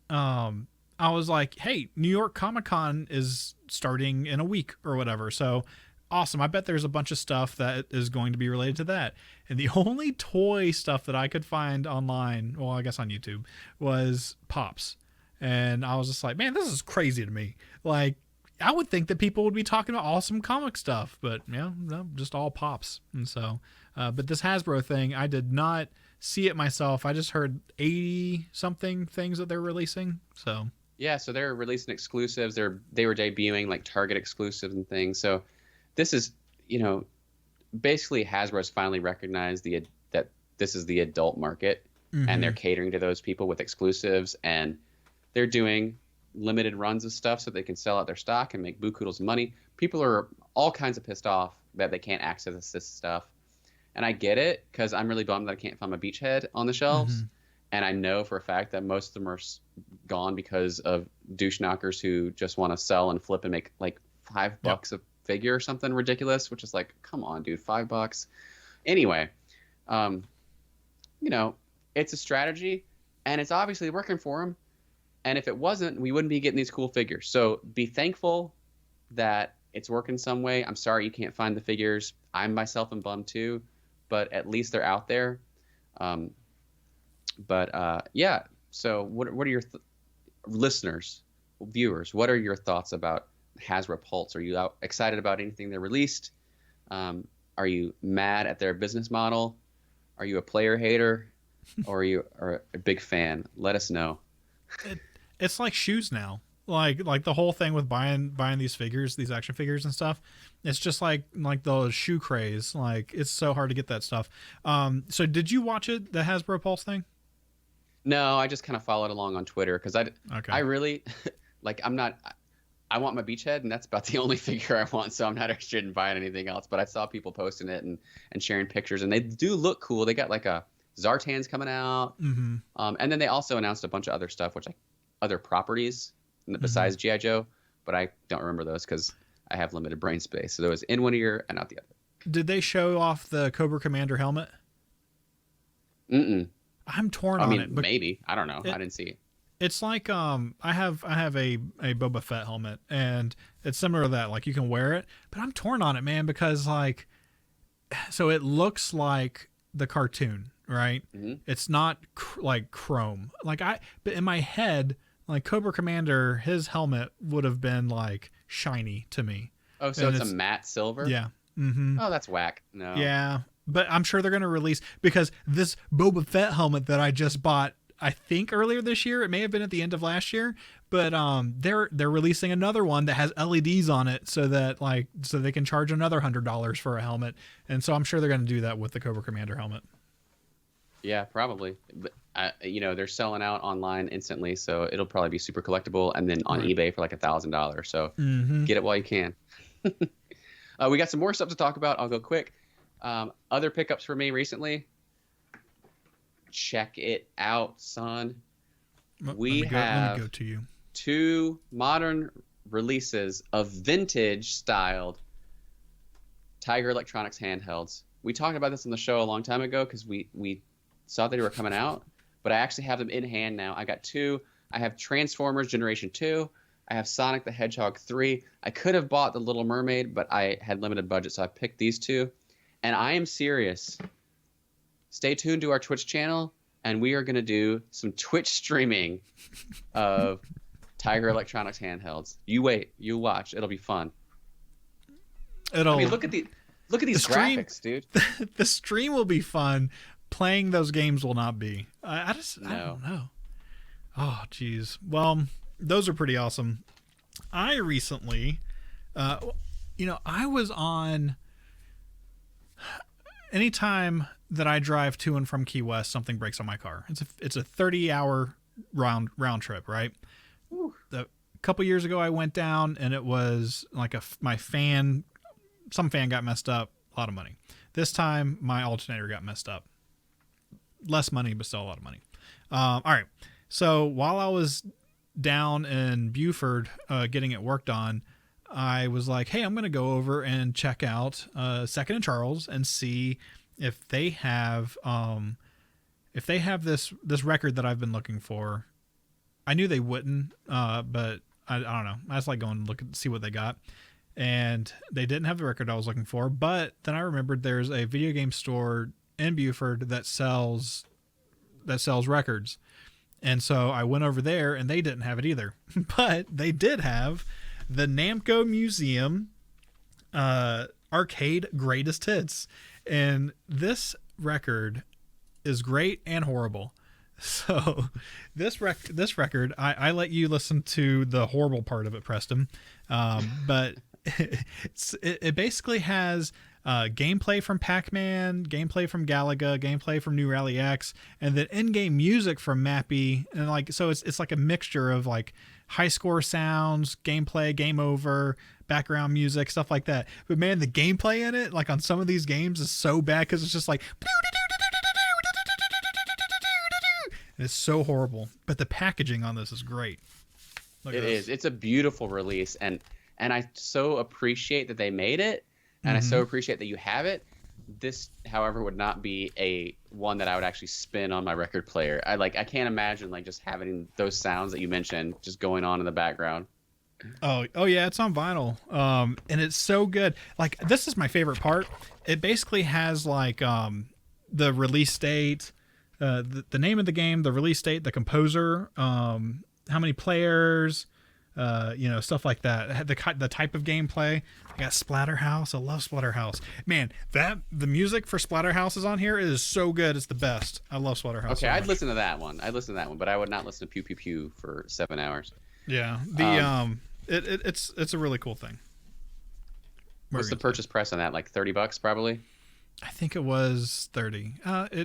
I was like, hey, New York Comic Con is starting in a week or whatever. So awesome. I bet there's a bunch of stuff that is going to be related to that. And the only toy stuff that I could find online, well, I guess on YouTube, was Pops. And I was just like, man, this is crazy to me. Like, I would think that people would be talking about awesome comic stuff, but no, just all Pops. And so, but this Hasbro thing, I did not see it myself. I just heard 80 something things that they're releasing. So yeah, so they're releasing exclusives. They were debuting like Target exclusives and things. So this is, basically Hasbro's finally recognized that this is the adult market, and they're catering to those people with exclusives, and they're doing limited runs of stuff so they can sell out their stock and make buku-doodles of money. People are all kinds of pissed off that they can't access this stuff. And I get it, because I'm really bummed that I can't find my Beachhead on the shelves. And I know for a fact that most of them are gone because of douche knockers who just want to sell and flip and make like $5 a figure or something ridiculous, which is like, come on, dude, $5. Anyway, it's a strategy, and it's obviously working for them. And if it wasn't, we wouldn't be getting these cool figures. So be thankful that it's working some way. I'm sorry you can't find the figures. I myself am bummed too, but at least they're out there. Yeah. So what are your listeners, viewers? What are your thoughts about Hasbro Pulse? Are you excited about anything they released? Are you mad at their business model? Are you a player hater, or are you a big fan? Let us know. It's like shoes now. Like the whole thing with buying these figures, these action figures and stuff. It's just like the shoe craze. Like, it's so hard to get that stuff. So did you watch it, the Hasbro Pulse thing? No, I just kind of followed along on Twitter because I really I want my Beachhead, and that's about the only figure I want. So I'm not interested in buying anything else. But I saw people posting it and sharing pictures, and they do look cool. They got like a Zartan's coming out. Mm-hmm. And then they also announced a bunch of other stuff, other properties besides G.I. Joe, but I don't remember those because I have limited brain space. So there was in one ear and out the other. Did they show off the Cobra Commander helmet? Mm-mm. I'm torn on it. Maybe. I don't know. I didn't see it. It's like I have a Boba Fett helmet, and it's similar to that. Like, you can wear it, but I'm torn on it, man, because like, so it looks like the cartoon, right? Mm-hmm. It's not like chrome. But in my head, like Cobra Commander, his helmet would have been like shiny to me. Oh, so it's a matte silver? Yeah. Mm-hmm. Oh, that's whack. No. Yeah, but I'm sure they're going to release, because this Boba Fett helmet that I just bought, I think earlier this year, it may have been at the end of last year, but they're releasing another one that has LEDs on it, so they can charge another $100 for a helmet, and so I'm sure they're going to do that with the Cobra Commander helmet. Yeah, probably. But they're selling out online instantly, so it'll probably be super collectible, and then on eBay for like $1,000. So get it while you can. We got some more stuff to talk about. I'll go quick. Other pickups for me recently. Check it out, son. Let me go to you. 2 modern releases of vintage styled Tiger Electronics handhelds. We talked about this on the show a long time ago because we saw that they were coming out, but I actually have them in hand now. I got 2. I have Transformers Generation 2. I have Sonic the Hedgehog 3. I could have bought the Little Mermaid, but I had limited budget, so I picked these 2. And I am serious. Stay tuned to our Twitch channel, and we are going to do some Twitch streaming of Tiger Electronics handhelds. You wait, you watch. It'll be fun. Look at these graphics, dude. The stream will be fun. Playing those games will not be. I don't know. Oh, geez. Well, those are pretty awesome. I recently, I was on. Anytime that I drive to and from Key West, something breaks on my car. It's a 30-hour round trip, right? A couple years ago, I went down and it was like some fan got messed up, a lot of money. This time, my alternator got messed up. Less money, but still a lot of money. All right. So while I was down in Buford getting it worked on, I was like, hey, I'm going to go over and check out Second and Charles and see if they have this record that I've been looking for. I knew they wouldn't, but I don't know. I just like going to see what they got. And they didn't have the record I was looking for, but then I remembered there's a video game store in Buford that sells records. And so I went over there and they didn't have it either. But they did have the Namco Museum Arcade Greatest Hits. And this record is great and horrible. So this record, I let you listen to the horrible part of it, Preston. But it basically has gameplay from Pac-Man, gameplay from Galaga, gameplay from New Rally X, and then in-game music from Mappy. And so it's like a mixture of like high score sounds, gameplay, game over, background music, stuff like that. But man, the gameplay in it, like on some of these games, is so bad because it's just like it's so horrible. But the packaging on this is great. It is. It's a beautiful release, and I so appreciate that they made it, and I so appreciate that you have it. This, however, would not be a one that I would actually spin on my record player. I can't imagine like just having those sounds that you mentioned just going on in the background. Oh yeah, it's on vinyl. And it's so good. Like, this is my favorite part. It basically has like the release date, the name of the game, the release date, the composer, how many players, stuff like that. The type of gameplay. I got Splatterhouse. I love Splatterhouse. Man, the music for Splatterhouse is on here. It is so good. It's the best. I love Splatterhouse. Okay, I'd listen to that one. But I would not listen to Pew Pew Pew for 7 hours. Yeah. It's a really cool thing. What's the purchase price on that? Like $30 probably? I think it was 30.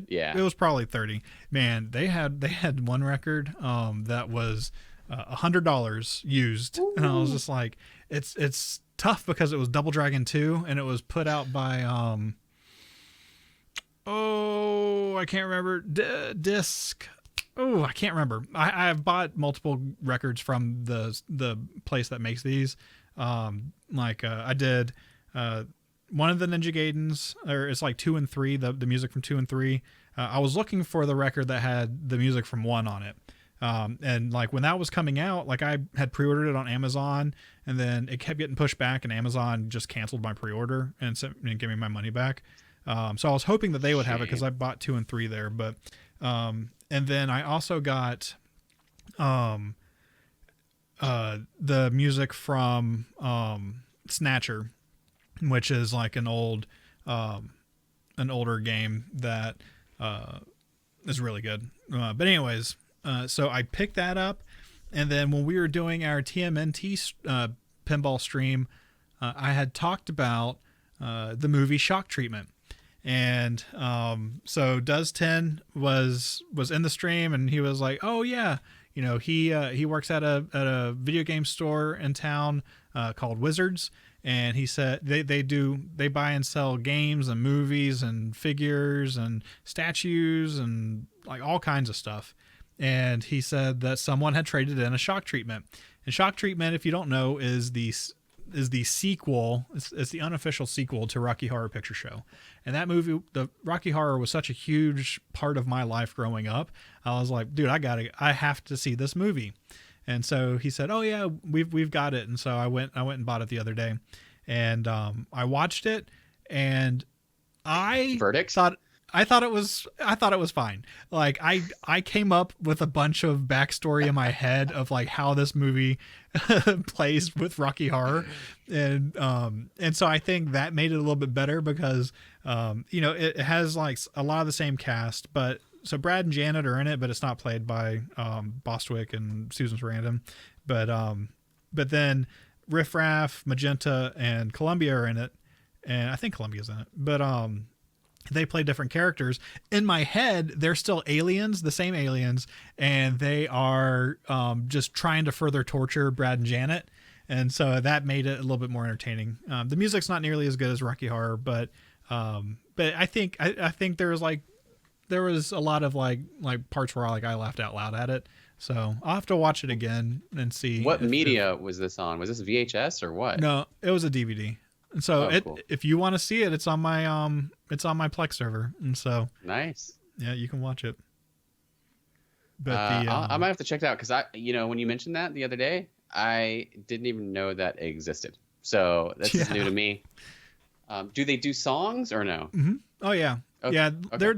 Yeah. It was probably 30. Man, they had one record that was $100 used. Ooh. And I was just like, it's tough because it was Double Dragon 2 and it was put out by I can't remember. Disc. Oh, I can't remember. I've bought multiple records from the place that makes these. I did one of the Ninja Gaidens, or it's like 2 and 3, the music from 2 and 3. I was looking for the record that had the music from 1 on it. And like when that was coming out, like I had pre-ordered it on Amazon, and then it kept getting pushed back, and Amazon just canceled my pre-order and gave me my money back. So I was hoping that they would have it because I bought 2 and 3 there. But and then I also got the music from Snatcher, which is like an older game that is really good. But anyways, so I picked that up, and then when we were doing our TMNT pinball stream, I had talked about the movie Shock Treatment. And so Does 10 was in the stream, and he was like, oh yeah, you know, he works at a video game store in town called Wizards, and he said they buy and sell games and movies and figures and statues and like all kinds of stuff. And he said that someone had traded in a Shock Treatment. And Shock Treatment, if you don't know, is the sequel. It's the unofficial sequel to Rocky Horror Picture Show. And that movie, the Rocky Horror, was such a huge part of my life growing up. I was like, dude, I have to see this movie. And so he said, oh yeah, we've got it. And so I went and bought it the other day, and I watched it, and Verdict? I thought it was fine. Like I came up with a bunch of backstory in my head of like how this movie plays with Rocky Horror, and so I think that made it a little bit better because you know, it has like a lot of the same cast, but so Brad and Janet are in it, but it's not played by Bostwick and Susan Sarandon, but then Riff Raff, Magenta, and Columbia are in it, and I think Columbia's in it, but they play different characters. In my head, they're still aliens, the same aliens, and they are just trying to further torture Brad and Janet. And so that made it a little bit more entertaining. The music's not nearly as good as Rocky Horror, but I think there was a lot of like parts where I laughed out loud at it. So I'll have to watch it again and see. What media was this on? Was this VHS or what? No, it was a DVD. And so cool. If you want to see it, it's on my Plex server, and so nice. Yeah, you can watch it. But I might have to check it out because when you mentioned that the other day, I didn't even know that existed. So that's new to me. Do they do songs or no? Mm-hmm. Oh yeah, okay. Yeah. Okay.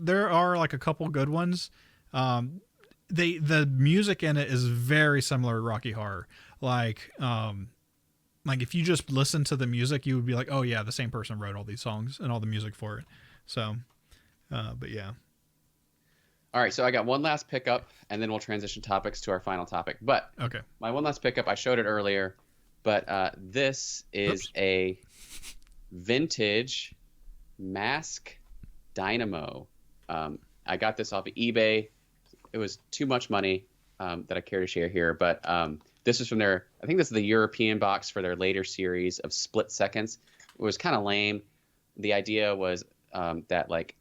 There are like a couple good ones. The music in it is very similar to Rocky Horror. Like if you just listen to the music, you would be like, oh yeah, the same person wrote all these songs and all the music for it. So, but yeah. All right. So I got one last pickup, and then we'll transition topics to our final topic. But okay, my one last pickup, I showed it earlier, but this is a vintage Mask Dynamo. I got this off of eBay. It was too much money that I care to share here, but this is from I think this is the European box for their later series of Split Seconds. It was kind of lame. The idea was that like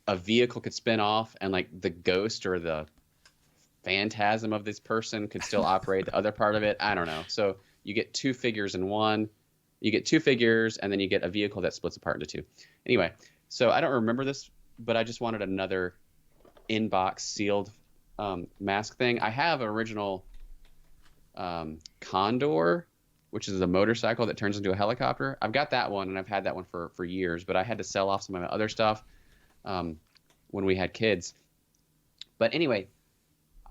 a vehicle could spin off, and like the ghost or the phantasm of this person could still operate the other part of it. I don't know. So you get 2 figures in one. You get 2 figures, and then you get a vehicle that splits apart into 2. Anyway, so I don't remember this, but I just wanted another in-box sealed mask thing. I have an original Condor, which is a motorcycle that turns into a helicopter. I've got that one, and I've had that one for years, but I had to sell off some of my other stuff when we had kids. But anyway,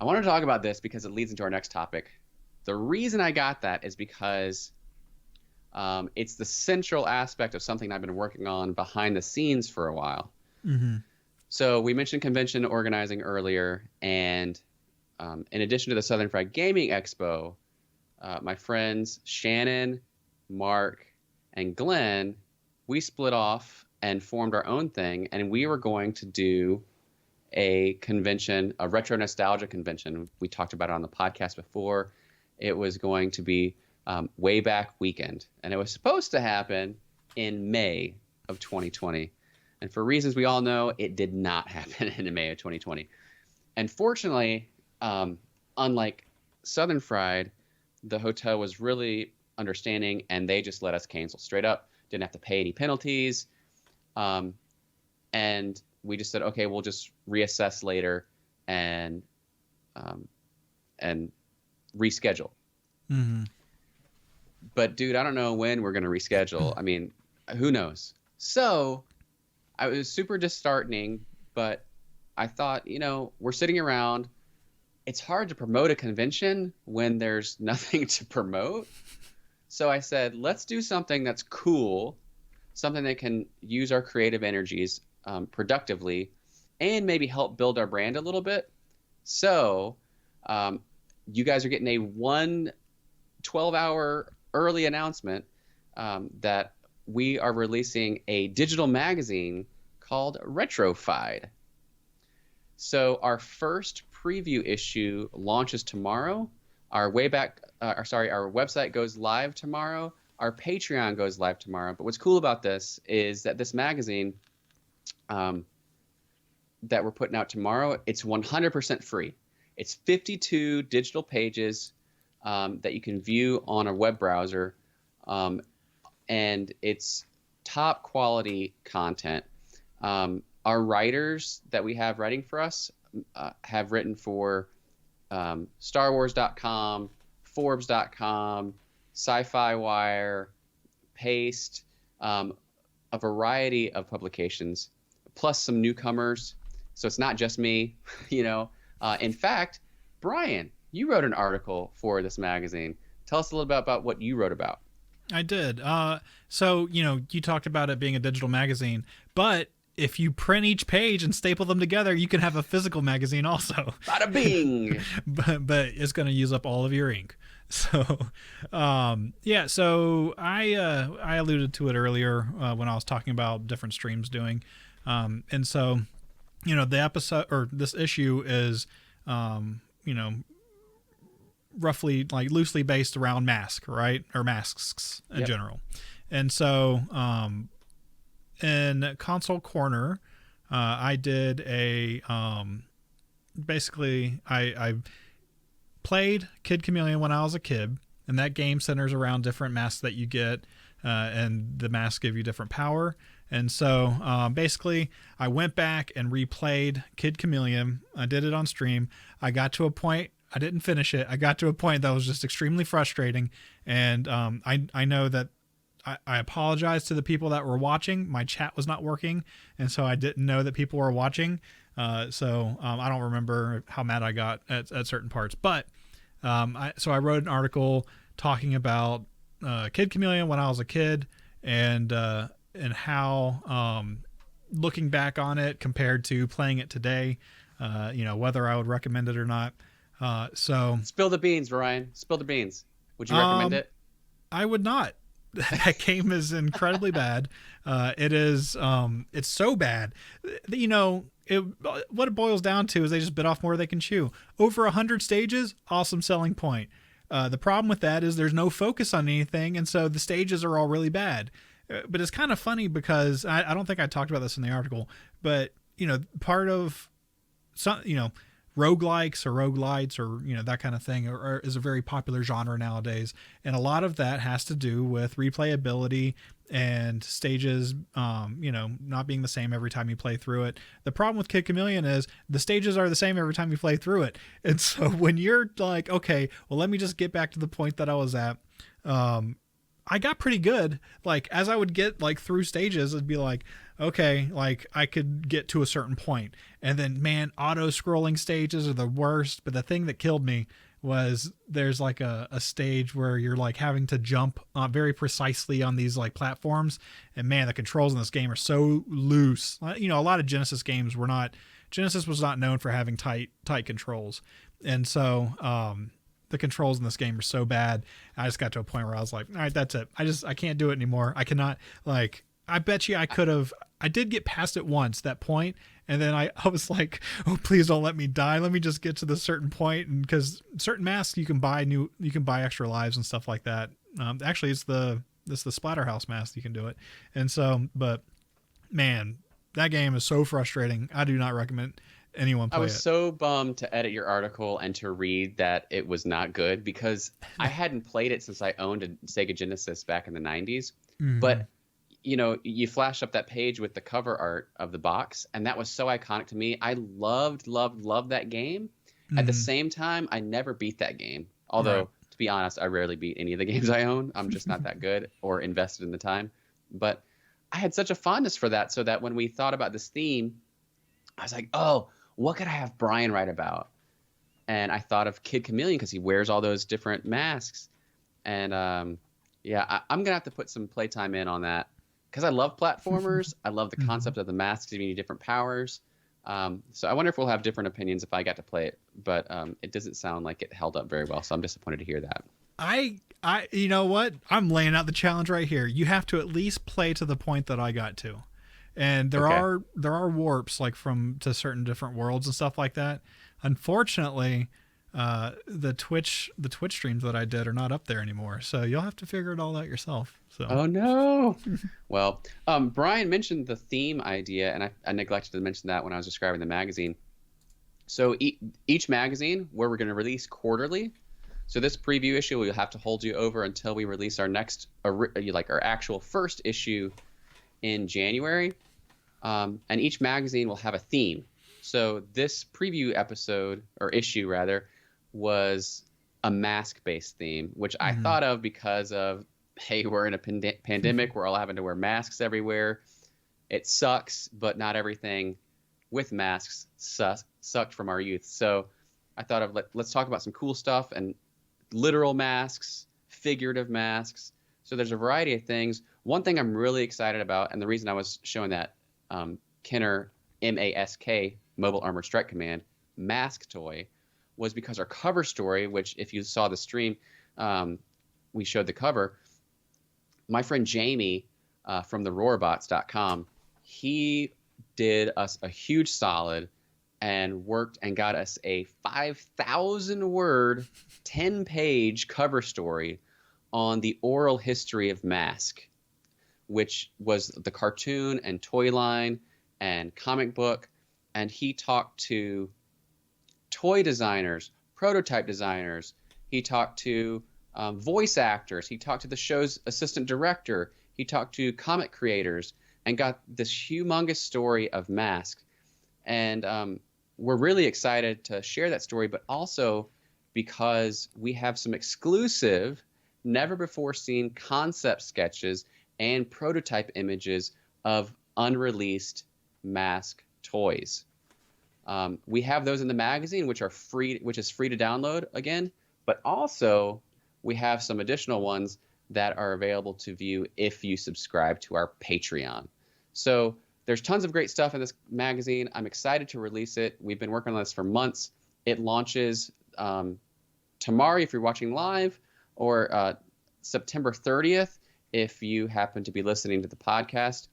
I want to talk about this because it leads into our next topic. The reason I got that is because it's the central aspect of something I've been working on behind the scenes for a while. Mm-hmm. So we mentioned convention organizing earlier, and in addition to the Southern Fried Gaming Expo, my friends Shannon, Mark, and Glenn, we split off and formed our own thing, and we were going to do a convention, a retro nostalgia convention. We talked about it on the podcast before. It was going to be Way Back Weekend, and it was supposed to happen in May of 2020. And for reasons we all know, it did not happen in May of 2020. And fortunately, unlike Southern Fried, the hotel was really understanding, and they just let us cancel straight up. Didn't have to pay any penalties. And we just said, okay, we'll just reassess later and reschedule. Mm-hmm. But dude, I don't know when we're going to reschedule. I mean, who knows? So I was super disheartening, but I thought, we're sitting around. It's hard to promote a convention when there's nothing to promote. So I said, let's do something that's cool, something that can use our creative energies productively and maybe help build our brand a little bit. So you guys are getting a 12-hour early announcement that we are releasing a digital magazine called Retrofied. So our first preview issue launches tomorrow. Our website goes live tomorrow. Our Patreon goes live tomorrow. But what's cool about this is that this magazine that we're putting out tomorrow, it's 100% free. It's 52 digital pages that you can view on a web browser, and it's top quality content. Our writers that we have writing for us have written for StarWars.com, Forbes.com, Sci-Fi Wire, Paste, a variety of publications, plus some newcomers. So it's not just me, In fact, Brian, you wrote an article for this magazine. Tell us a little bit about what you wrote about. I did. So, you talked about it being a digital magazine, but if you print each page and staple them together, you can have a physical magazine also. Bada bing! but it's going to use up all of your ink. So, so I alluded to it earlier when I was talking about different streams doing. And so, the episode or this issue is, roughly like loosely based around mask, right? Or masks in general. And so, in Console Corner, I did basically I played Kid Chameleon when I was a kid, and that game centers around different masks that you get, and the masks give you different power. And so basically I went back and replayed Kid Chameleon. I did it on stream. I got to a point, I didn't finish it. I got to a point that was just extremely frustrating. And I know that I apologize to the people that were watching. My chat was not working, and so I didn't know that people were watching. So I don't remember how mad I got at certain parts. But I wrote an article talking about Kid Chameleon when I was a kid, and how looking back on it compared to playing it today, whether I would recommend it or not. So spill the beans, Ryan. Spill the beans. Would you recommend it? I would not. That game is incredibly bad. It is. It's so bad. What it boils down to is they just bit off more they can chew. Over 100 stages, awesome selling point. The problem with that is there's no focus on anything, and so the stages are all really bad. But it's kind of funny because I don't think I talked about this in the article, but part of some roguelikes or roguelites or that kind of thing is a very popular genre nowadays, and a lot of that has to do with replayability and stages not being the same every time you play through it. The problem with Kid Chameleon is the stages are the same every time you play through it, and so when you're like, okay, well, let me just get back to the point that I was at, I got pretty good. Like, as I would get like through stages, it'd be like, okay, like I could get to a certain point, and then man, auto scrolling stages are the worst. But the thing that killed me was there's like a stage where you're like having to jump very precisely on these like platforms, and man, the controls in this game are so loose. A lot of Genesis games Genesis was not known for having tight controls, and so the controls in this game are so bad. I just got to a point where I was like, all right, that's it. I can't do it anymore. I cannot, like, I bet you I could have, I did get past it once, that point. And then I was like, oh, please don't let me die. Let me just get to this certain point. And because certain masks you can buy extra lives and stuff like that. Actually it's the Splatterhouse mask. You can do it. And so, but man, that game is so frustrating. I do not recommend anyone I play was it. so bummed to edit your article and to read that it was not good because I hadn't played it since I owned a Sega Genesis back in the 90s. Mm-hmm. But you flash up that page with the cover art of the box, and that was so iconic to me. I loved that game. At the Mm-hmm. same time, I never beat that game. Right. Although, to be honest, I rarely beat any of the games I own. I'm just not that good or invested in the time. But I had such a fondness for that, so that when we thought about this theme, I was like, oh, what could I have Brian write about? And I thought of Kid Chameleon because he wears all those different masks. And I'm going to have to put some playtime in on that because I love platformers. I love the Mm-hmm. concept of the masks giving you different powers. So I wonder if we'll have different opinions if I got to play it. But it doesn't sound like it held up very well. So I'm disappointed to hear that. You know what? I'm laying out the challenge right here. You have to at least play to the point that I got to. And there Okay. are warps like from to certain different worlds and stuff like that. Unfortunately, the Twitch streams that I did are not up there anymore. So you'll have to figure it all out yourself. So Oh, no. Well, Brian mentioned the theme idea, and I neglected to mention that when I was describing the magazine. So each magazine, where we're going to release quarterly. So this preview issue, we'll have to hold you over until we release our next, our actual first issue in January. And each magazine will have a theme. So this preview episode, or issue rather, was a mask-based theme, which I thought of because of, hey, we're in a pandemic. We're all having to wear masks everywhere. It sucks, but not everything with masks sucked from our youth. So I thought of let's talk about some cool stuff and literal masks, figurative masks. So there's a variety of things. One thing I'm really excited about, and the reason I was showing that Kenner MASK Mobile Armored Strike Command mask toy was because our cover story, which if you saw the stream, we showed the cover. My friend Jamie from the roarbots.com, he did us a huge solid and worked and got us a 5,000 word, 10-page cover story on the oral history of Mask, which was the cartoon and toy line and comic book. And he talked to toy designers, prototype designers. He talked to voice actors. He talked to the show's assistant director. He talked to comic creators and got this humongous story of Mask. And we're really excited to share that story, but also because we have some exclusive, never before seen concept sketches and prototype images of unreleased Mask toys. We have those in the magazine, which is free to download again, but also we have some additional ones that are available to view if you subscribe to our Patreon. So there's tons of great stuff in this magazine. I'm excited to release it. We've been working on this for months. It launches tomorrow if you're watching live, or September 30th if you happen to be listening to the podcast.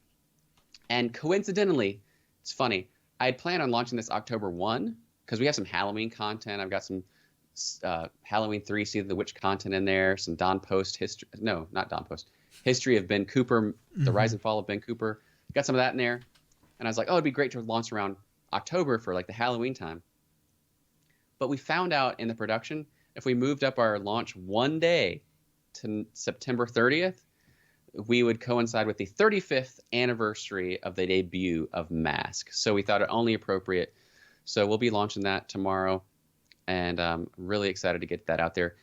And coincidentally, it's funny, I had planned on launching this October 1 because we have some Halloween content. I've got some Halloween 3 Season of the Witch content in there, some Don Post history. No, not Don Post. History of Ben Cooper, the rise and fall of Ben Cooper. Got some of that in there. And I was like, oh, it'd be great to launch around October for like the Halloween time. But we found out in the production, if we moved up our launch one day to September 30th, we would coincide with the 35th anniversary of the debut of Mask. So we thought it only appropriate. So we'll be launching that tomorrow. And I'm really excited to get that out there.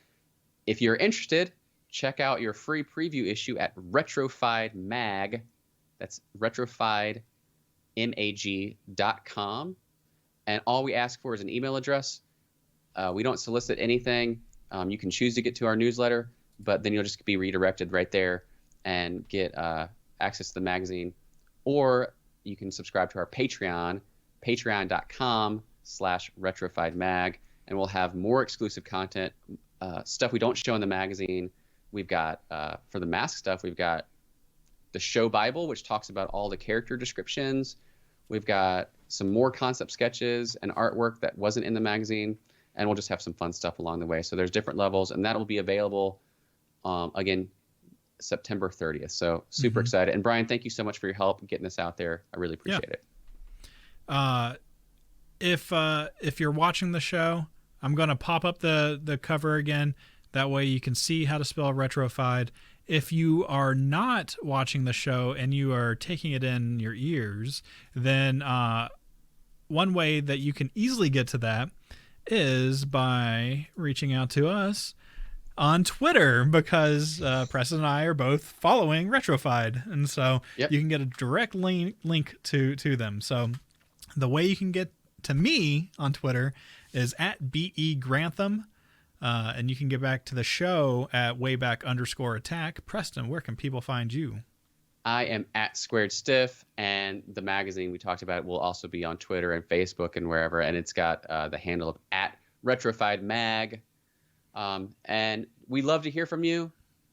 If you're interested, check out your free preview issue at Retrofied Mag. That's retrofiedmag.com. And all we ask for is an email address. We don't solicit anything. You can choose to get to our newsletter, but then you'll just be redirected right there and get access to the magazine. Or you can subscribe to our Patreon, patreon.com/retrofiedmag, and we'll have more exclusive content, stuff we don't show in the magazine. We've got, for the Mask stuff, we've got the show Bible, which talks about all the character descriptions. We've got some more concept sketches and artwork that wasn't in the magazine, and we'll just have some fun stuff along the way. So there's different levels, and that'll be available, again, September 30th. So super excited. And Brian, thank you so much for your help getting this out there. I really appreciate it. If you're watching the show, I'm gonna pop up the cover again. That way you can see how to spell Retrofied. If you are not watching the show and you are taking it in your ears, then one way that you can easily get to that is by reaching out to us on Twitter, because Preston and I are both following Retrofied, and so you can get a direct link to them. So the way you can get to me on Twitter is at @BEGrantham. And you can get back to the show at _attack. Preston, where can people find you? I am at Squared Stiff, and the magazine we talked about will also be on Twitter and Facebook and wherever, and it's got the handle of at Retrofied Mag. And we love to hear from you.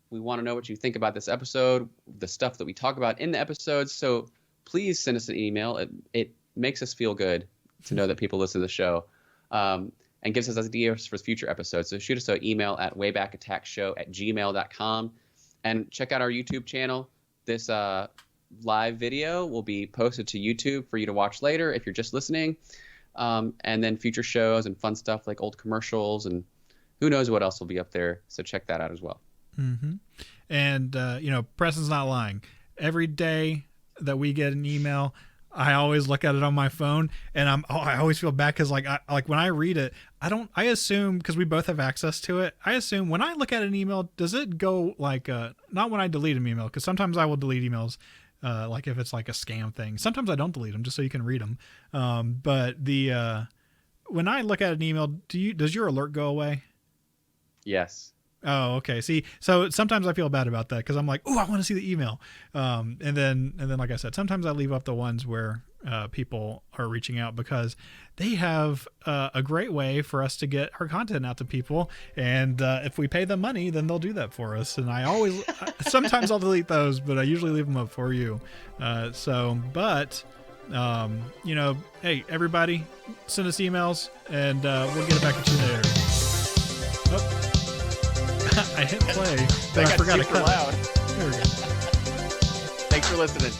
We want to know what you think about this episode, the stuff that we talk about in the episodes. So please send us an email. It makes us feel good to know that people listen to the show. And gives us ideas for future episodes. So shoot us an email at waybackattackshow@gmail.com, and check out our YouTube channel. This live video will be posted to YouTube for you to watch later if you're just listening. And then future shows and fun stuff like old commercials and who knows what else will be up there. So check that out as well. Mm-hmm. And, Preston's not lying. Every day that we get an email, I always look at it on my phone, and I always feel bad because like when I read it, I assume, because we both have access to it, I assume when I look at an email, does it go like not when I delete an email, because sometimes I will delete emails like if it's like a scam thing. Sometimes I don't delete them just so you can read them. But when I look at an email, does your alert go away? Yes. Oh, okay. See, so sometimes I feel bad about that because I'm like, oh, I want to see the email. And then, like I said, sometimes I leave up the ones where people are reaching out because they have a great way for us to get our content out to people. And if we pay them money, then they'll do that for us. And I always, sometimes I'll delete those, but I usually leave them up for you. Hey, everybody, send us emails and we'll get it back at you later. Oh. I hit play, but I forgot to cut. Loud. There we go. Thanks for listening.